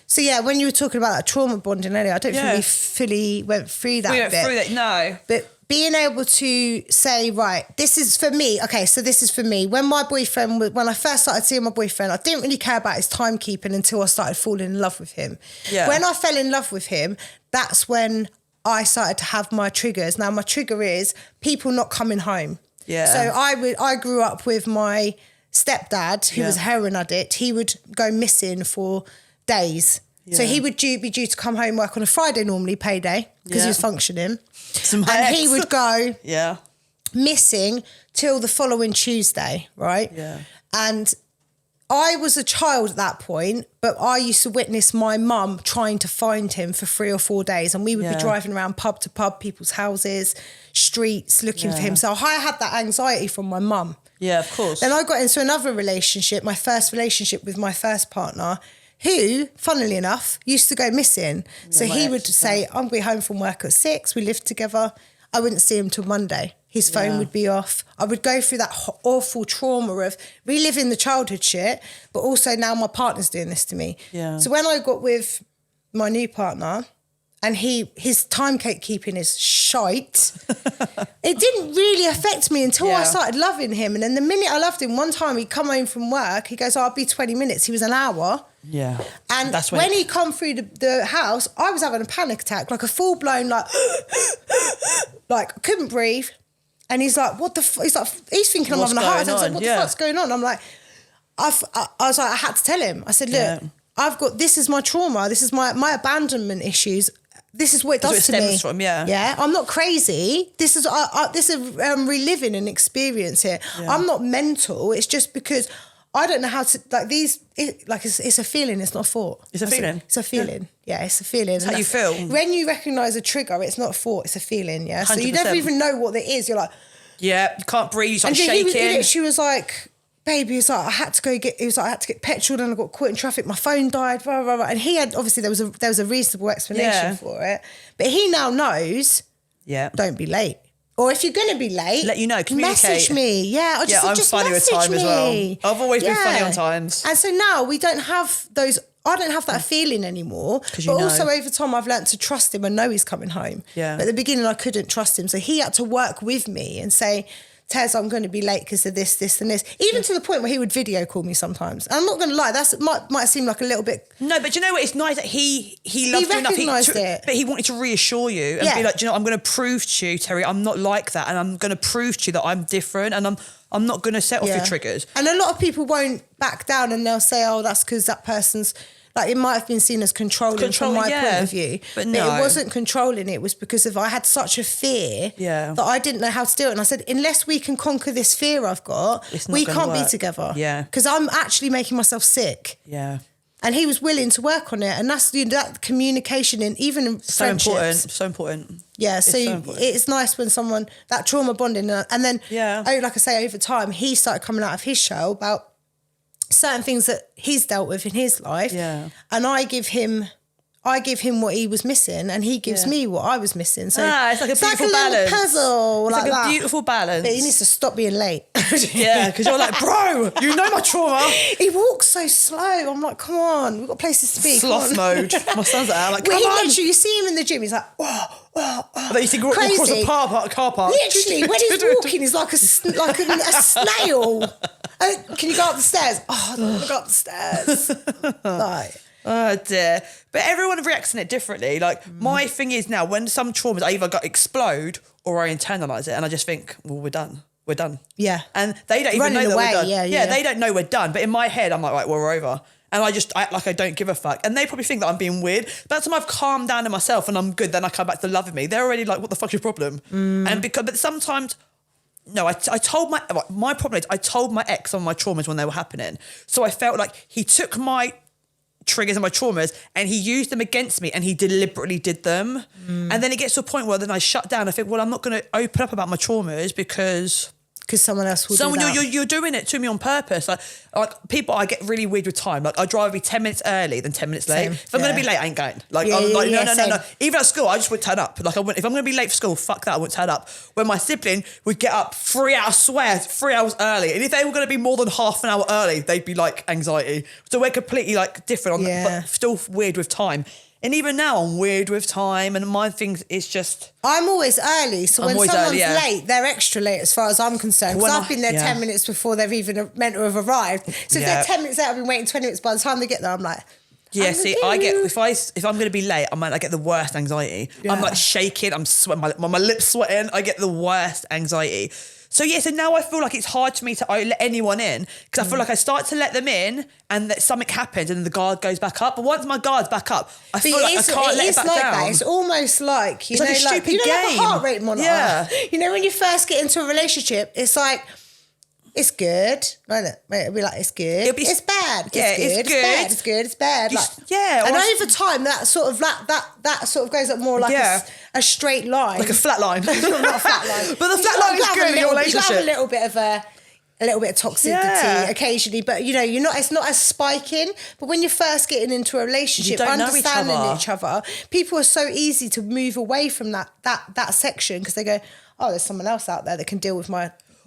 So when you were talking about that trauma bonding earlier, I don't think we fully went through that bit. Through that, no. But being able to say, right, this is for me. Okay, so this is for me. When I first started seeing my boyfriend, I didn't really care about his timekeeping until I started falling in love with him. Yeah. When I fell in love with him, that's when I started to have my triggers. Now my trigger is people not coming home. Yeah. So I grew up with my stepdad, who was a heroin addict. He would go missing for days. Yeah. So he would be due to come home, work on a Friday normally, payday, because he was functioning. And he would go missing till the following Tuesday, right? Yeah. And I was a child at that point, but I used to witness my mum trying to find him for 3 or 4 days, and we would be driving around pub to pub, people's houses, streets, looking for him. So I had that anxiety from my mum. Yeah, of course. Then I got into another relationship, my first relationship with my first partner, who, funnily enough, used to go missing. So he would say, I'm going to be home from work at 6, we lived together. I wouldn't see him till Monday. His phone would be off. I would go through that awful trauma of reliving the childhood shit, but also now my partner's doing this to me. Yeah. So when I got with my new partner, and his timekeeping is shite, it didn't really affect me until I started loving him. And then the minute I loved him, one time he'd come home from work, he goes, I'll be 20 minutes. He was an hour. Yeah. And that's when he come through the house, I was having a panic attack, like a full-blown, like couldn't breathe. And he's like, what the fuck? He's thinking I'm having a heart attack. He's like, what the fuck's going on? I'm like, I was like, I had to tell him. I said, look, this is my trauma. This is my abandonment issues. This is what it does to me. Stems from, yeah. I'm not crazy. This is reliving an experience here. Yeah. I'm not mental. It's just because I don't know how to, it's a feeling. It's not a thought. It's a feeling. It's a feeling. Yeah, it's a feeling. It's how you feel. When you recognise a trigger, it's not a thought, it's a feeling, yeah? 100%. So you never even know what it is. You're like... Yeah, you can't breathe, you start shaking. She was like... Baby, it's like I had to get petrol and I got caught in traffic. My phone died, blah, blah, blah. And he had, obviously there was a reasonable explanation for it. But he now knows, don't be late. Or if you're going to be late, let you know, communicate. Message me. Yeah, I'm funny with time as well. I've always been funny on times. And so now we don't have those, I don't have that feeling anymore. But also over time I've learned to trust him and know he's coming home. Yeah. But at the beginning I couldn't trust him. So he had to work with me and say, Tez, I'm going to be late because of this, this and this. Even to the point where he would video call me sometimes. And I'm not going to lie, that might seem like a little bit... No, but you know what? It's nice that he loved you enough. He recognised it. But he wanted to reassure you and be like, do you know, I'm going to prove to you, Terry, I'm not like that. And I'm going to prove to you that I'm different and I'm not going to set off your triggers. And a lot of people won't back down and they'll say, oh, that's because that person's... Like, it might have been seen as controlling from my point of view. But no. It wasn't controlling. It was because I had such a fear that I didn't know how to do it. And I said, unless we can conquer this fear I've got, we can't be together. Yeah. Because I'm actually making myself sick. Yeah. And he was willing to work on it. And that's that communication in even in friendships. So important. Yeah, so it's nice when someone, that trauma bonding. And then, like I say, over time, he started coming out of his shell about certain things that he's dealt with in his life, and I give him what he was missing, and he gives me what I was missing. So it's like a beautiful balance. Puzzle, it's like a beautiful balance. But he needs to stop being late. Yeah, because you're like, bro, you know my trauma. He walks so slow. I'm like, come on, we've got places to be. Sloth mode. My son's like, come on. Literally, you see him in the gym. He's like, oh. But you see, walk across the car park. Literally, when he's walking, he's like a snail. Can you go up the stairs? Oh, I don't want to go up the stairs. Like, oh dear. But everyone reacts in it differently. Like, my thing is now, when some traumas, I either explode or I internalise it and I just think, well, we're done. we're done. Yeah. And they don't even Running know that away, we're done. yeah. They don't know we're done. But in my head, I'm like, right, well, we're over. And I just act like I don't give a fuck. And they probably think that I'm being weird. But by the time I've calmed down in myself and I'm good, then I come back to loving me. They're already like, what the fuck's your problem? But sometimes, no, I told my problem is I told my ex some of my traumas when they were happening. So I felt like he took my triggers and my traumas and he used them against me and he deliberately did them. And then it gets to a point where then I shut down. I think, well, I'm not going to open up about my traumas because someone else will do that. You're doing it to me on purpose. Like people, I get really weird with time. Like I drive be 10 minutes early than 10 minutes late. Same. If I'm going to be late, I ain't going. Like Yeah, I'm like, yeah, no. same. Even at school, I just wouldn't turn up. Like if I'm going to be late for school, fuck that, I wouldn't turn up. When my sibling would get up 3 hours early. And if they were going to be more than half an hour early, they'd be like anxiety. So we're completely like different on that, but still weird with time. And even now I'm weird with time and my things is just... I'm always early, so when someone's early, yeah. late, they're extra late as far as I'm concerned. Because I've been there 10 minutes before they've even meant to have arrived. So if they're 10 minutes late, I've been waiting 20 minutes. By the time they get there, I'm like... Yeah, see, I get... If I'm going to be late, I get the worst anxiety. Yeah. I'm like shaking, I'm sweating, my lips sweating. I get the worst anxiety. So yeah, so now I feel like it's hard for me to let anyone in because I feel like I start to let them in and that something happens and then the guard goes back up. But once my guard's back up, I feel like I can't let it back down. That. It's almost like, it's like a stupid game. Like a heart rate monitor. Yeah. You know, when you first get into a relationship, it's like, it's good. It'll be like, it's good. It's bad. Yeah, it's good. It's good. It's bad. Like, yeah. And over time, that sort of goes up more like a straight line. Like a flat line. Not a flat line. But the flat line is good in your relationship. You have a little bit of toxicity occasionally, but it's not as spiking. But when you're first getting into a relationship, understanding each other, people are so easy to move away from that section because they go, oh, there's someone else out there that can deal with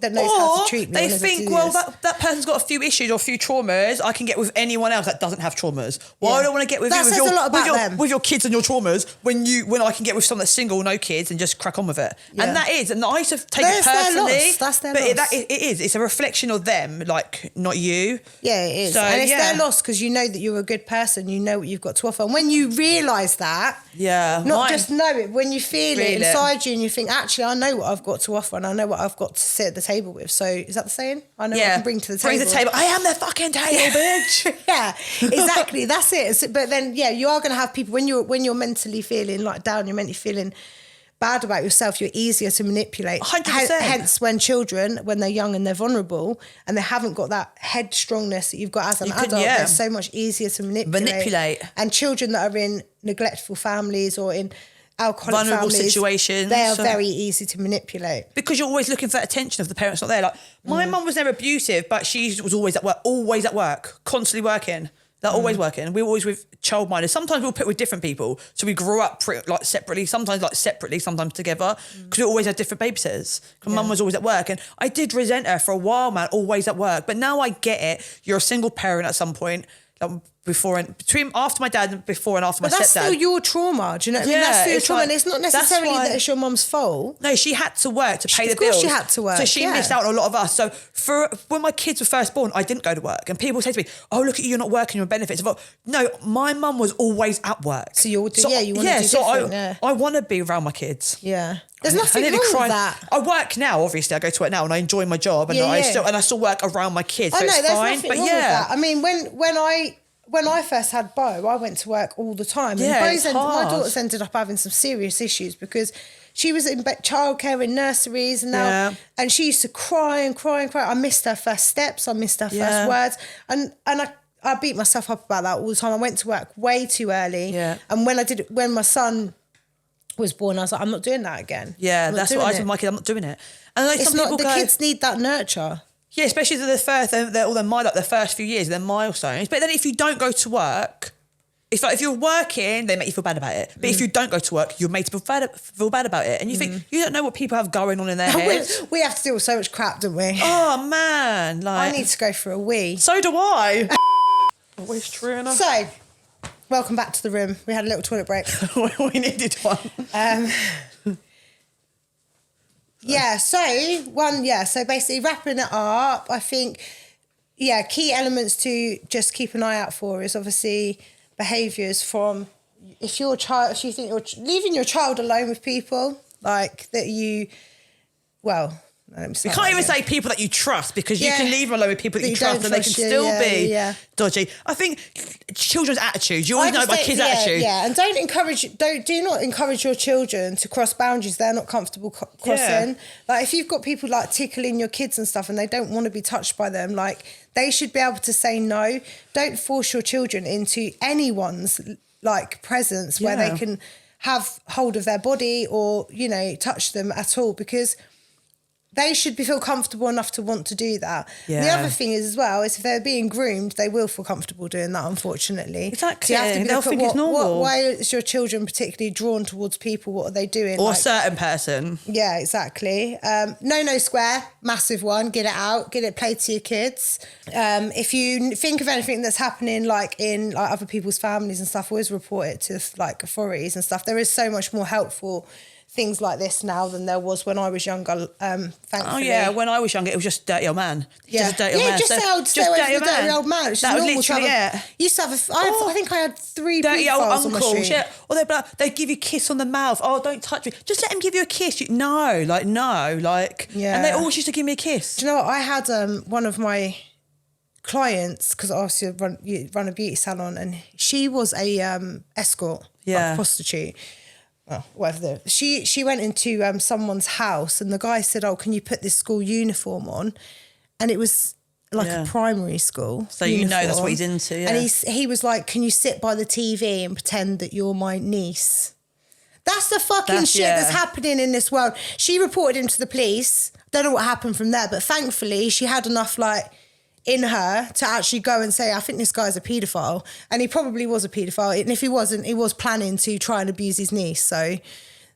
that knows how to treat me. They think, well, that person's got a few issues or a few traumas. I can get with anyone else that doesn't have traumas. Well, I don't want to get with you with your kids and your traumas when I can get with someone that's single, no kids, and just crack on with it. Yeah. And I used to take it personally. That's their loss. It is. It's a reflection of them, like not you. Yeah, it is. So, and it's their loss because you know that you're a good person. You know what you've got to offer. And when you realise that, just know it, when you feel it inside you and you think, actually, I know what I've got to offer and I know what I've got to sit at the table with. So is that the saying? I know what I can bring to the table. Bring the table. I am the fucking table, bitch. Yeah, exactly. That's it. But then, you are going to have people when you're mentally feeling like down, you're mentally feeling bad about yourself, you're easier to manipulate. 100%. Hence, when children, when they're young and they're vulnerable and they haven't got that headstrongness that you've got as an adult, they're so much easier to manipulate. And children that are in neglectful families or in alcoholic vulnerable families, situations, they are very easy to manipulate because you're always looking for that attention if the parents not there. Like my mum was never abusive, but she was always at work, constantly working. They're always working. We were always with childminders. Sometimes we were put with different people, so we grew up separately. Sometimes separately, sometimes together, because we always had different babysitters. Mum was always at work, and I did resent her for a while, man. Always at work, but now I get it. You're a single parent at some point. After my dad and before and after my stepdad. But that's still your trauma, do you know what I mean? That's still your trauma, and it's not necessarily that it's your mum's fault. No, she had to work to pay the bills. Of course she had to work, so she missed out on a lot of us. So when my kids were first born, I didn't go to work, and people say to me, oh, look at you, you're not working, your benefits. No, my mum was always at work. So you want to do different. I want to be around my kids. Yeah. There's nothing wrong with that. I work now, obviously. I go to work now and I enjoy my job, and I still work around my kids. So I know, it's there's fine. nothing wrong with that. I mean, when I first had Bo, I went to work all the time. And my daughter's ended up having some serious issues because she was in childcare in nurseries and she used to cry and cry and cry. I missed her first steps. I missed her first words. And I beat myself up about that all the time. I went to work way too early. Yeah. And when my son was born, I was like, I'm not doing that again. Yeah, that's what I told my kid. I'm not doing it. And like kids need that nurture. Yeah, especially the first few years, they're milestones. But then if you don't go to work, it's like if you're working, they make you feel bad about it. But if you don't go to work, you're made to feel bad about it. And you think, you don't know what people have going on in their heads. We have to deal with so much crap, don't we? Oh, man. I need to go for a wee. So do I. Always true enough. So, welcome back to the room. We had a little toilet break. We needed one. So basically wrapping it up, I think, key elements to just keep an eye out for is obviously behaviours from, if you think you're leaving your child alone with people, like that You can't even say people that you trust, because you can leave them alone with people that you trust and they can still be dodgy. I think children's attitudes, you always know about kids' attitude. Yeah, and do not encourage your children to cross boundaries they're not comfortable crossing. Like if you've got people like tickling your kids and stuff and they don't want to be touched by them, like they should be able to say no. Don't force your children into anyone's like presence where they can have hold of their body or, you know, touch them at all, because they should feel comfortable enough to want to do that. Yeah. The other thing is as well, is if they're being groomed, they will feel comfortable doing that, unfortunately. Exactly. So you have to they'll think it's normal. why is your children particularly drawn towards people? What are they doing? Or a certain person. Yeah, exactly. No square, massive one. Get it out. Get it played to your kids. If you think of anything that's happening like in like other people's families and stuff, always report it to like authorities and stuff. There is so much more helpful things like this now than there was when I was younger, thankfully. Oh yeah, when I was younger, it was just dirty old man. Just a dirty old man. Just stay away from the dirty old man. It's that was normal literally it. Used to have I think I had 3 dirty old pedophiles on my uncles. street. Yeah, or they'd give you a kiss on the mouth. Oh, don't touch me. Just let him give you a kiss. No. And they always used to give me a kiss. Do you know what? I had one of my clients, because obviously I run a beauty salon, and she was a escort, like a prostitute. Oh, whatever. She went into someone's house, and the guy said, "Oh, can you put this school uniform on?" And it was like a primary school. So uniform. You know that's what he's into. Yeah. And he was like, "Can you sit by the TV and pretend that you're my niece?" That's the fucking shit that's happening in this world. She reported him to the police. Don't know what happened from there, but thankfully she had enough like in her to actually go and say, I think this guy's a paedophile. And he probably was a paedophile. And if he wasn't, he was planning to try and abuse his niece. So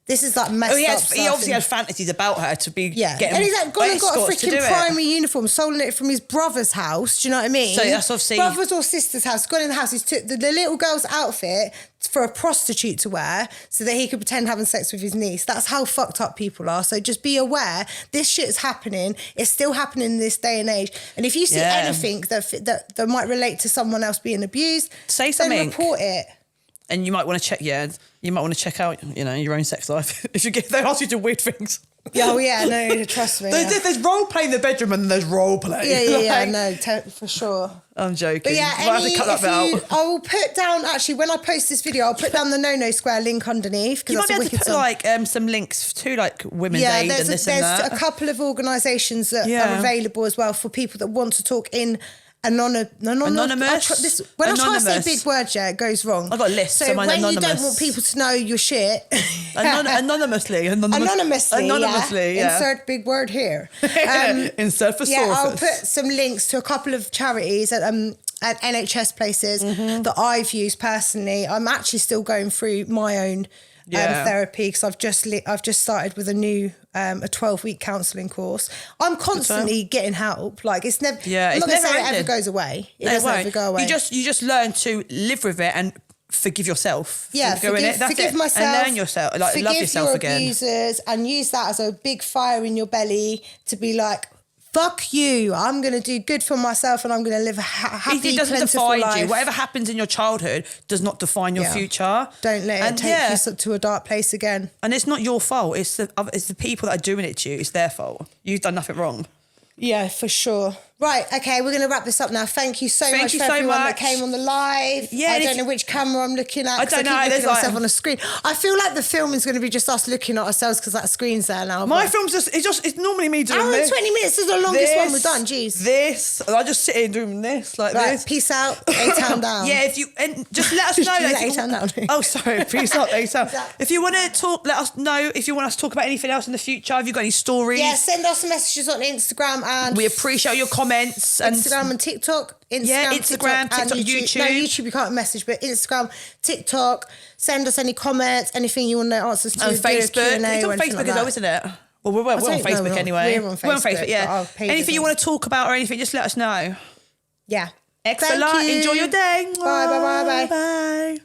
this is like messed up stuff. He obviously had fantasies about her to be getting and he's like gone and got a freaking primary uniform, stolen it from his brother's house. Do you know what I mean? So that's obviously brother's or sister's house. Gone in the house. He's took the little girl's outfit for a prostitute to wear so that he could pretend having sex with his niece. That's how fucked up people are. So just be aware, this shit is happening. It's still happening in this day and age. And if you see anything that might relate to someone else being abused, say something. Then report it. And you might want to check. You might want to check out, your own sex life if they ask you to do weird things. Oh yeah, no, trust me. There's role play in the bedroom and there's role play. No, for sure. I'm joking. But yeah, I have to cut that bit out. I will put down, actually, when I post this video, I'll put down the No Square link underneath. You might be able to put like some links to like Women's Aid and this and that. There's a couple of organisations that are available as well for people that want to talk in anonymous. When I try to say big words, it goes wrong. I've got a list. So when you don't want people to know your shit, anonymously, insert big word here. Insert for I'll put some links to a couple of charities at NHS places that I've used personally. I'm actually still going through my own therapy because I've just started with a new a 12-week counselling course. I'm constantly getting help. Like it's never. Yeah, it's never it ever goes away. It doesn't ever go away. You just learn to live with it and forgive yourself. Yeah, forgive myself and learn yourself. Like love yourself again. Forgive your abusers and use that as a big fire in your belly to be like, fuck you, I'm going to do good for myself and I'm going to live a happy, it doesn't plentiful define life. you. Whatever happens in your childhood does not define your future. Don't let it take you to a dark place again. And it's not your fault. It's the people that are doing it to you. It's their fault. You've done nothing wrong. Yeah, for sure. Right, okay, we're going to wrap this up now. Thank you so much for everyone that came on the live. Yeah, I don't know which camera I'm looking at. I don't know. I keep looking at myself on the screen. I feel like the film is going to be just us looking at ourselves because that screen's there now. My film's it's normally me doing hour this. And 20 minutes is the longest one we've done, jeez. I just sit here doing this, like right, this. Peace out, A-Town down. Yeah, and just let us know. A-Town down. Oh, sorry, peace out, A-Town. If you want to talk, let us know. If you want us to talk about anything else in the future, have you got any stories? Yeah, send us some messages on Instagram and... We appreciate your comments. And Instagram and TikTok. Instagram, TikTok, YouTube. No, YouTube you can't message, but Instagram, TikTok. Send us any comments, anything you want to answer to. And Facebook. It's on Facebook as well, isn't it? Well, we're on Facebook anyway. We're on Facebook, yeah. Anything you want to talk about or anything, just let us know. Yeah. Excellent. Enjoy your day. Bye. Bye.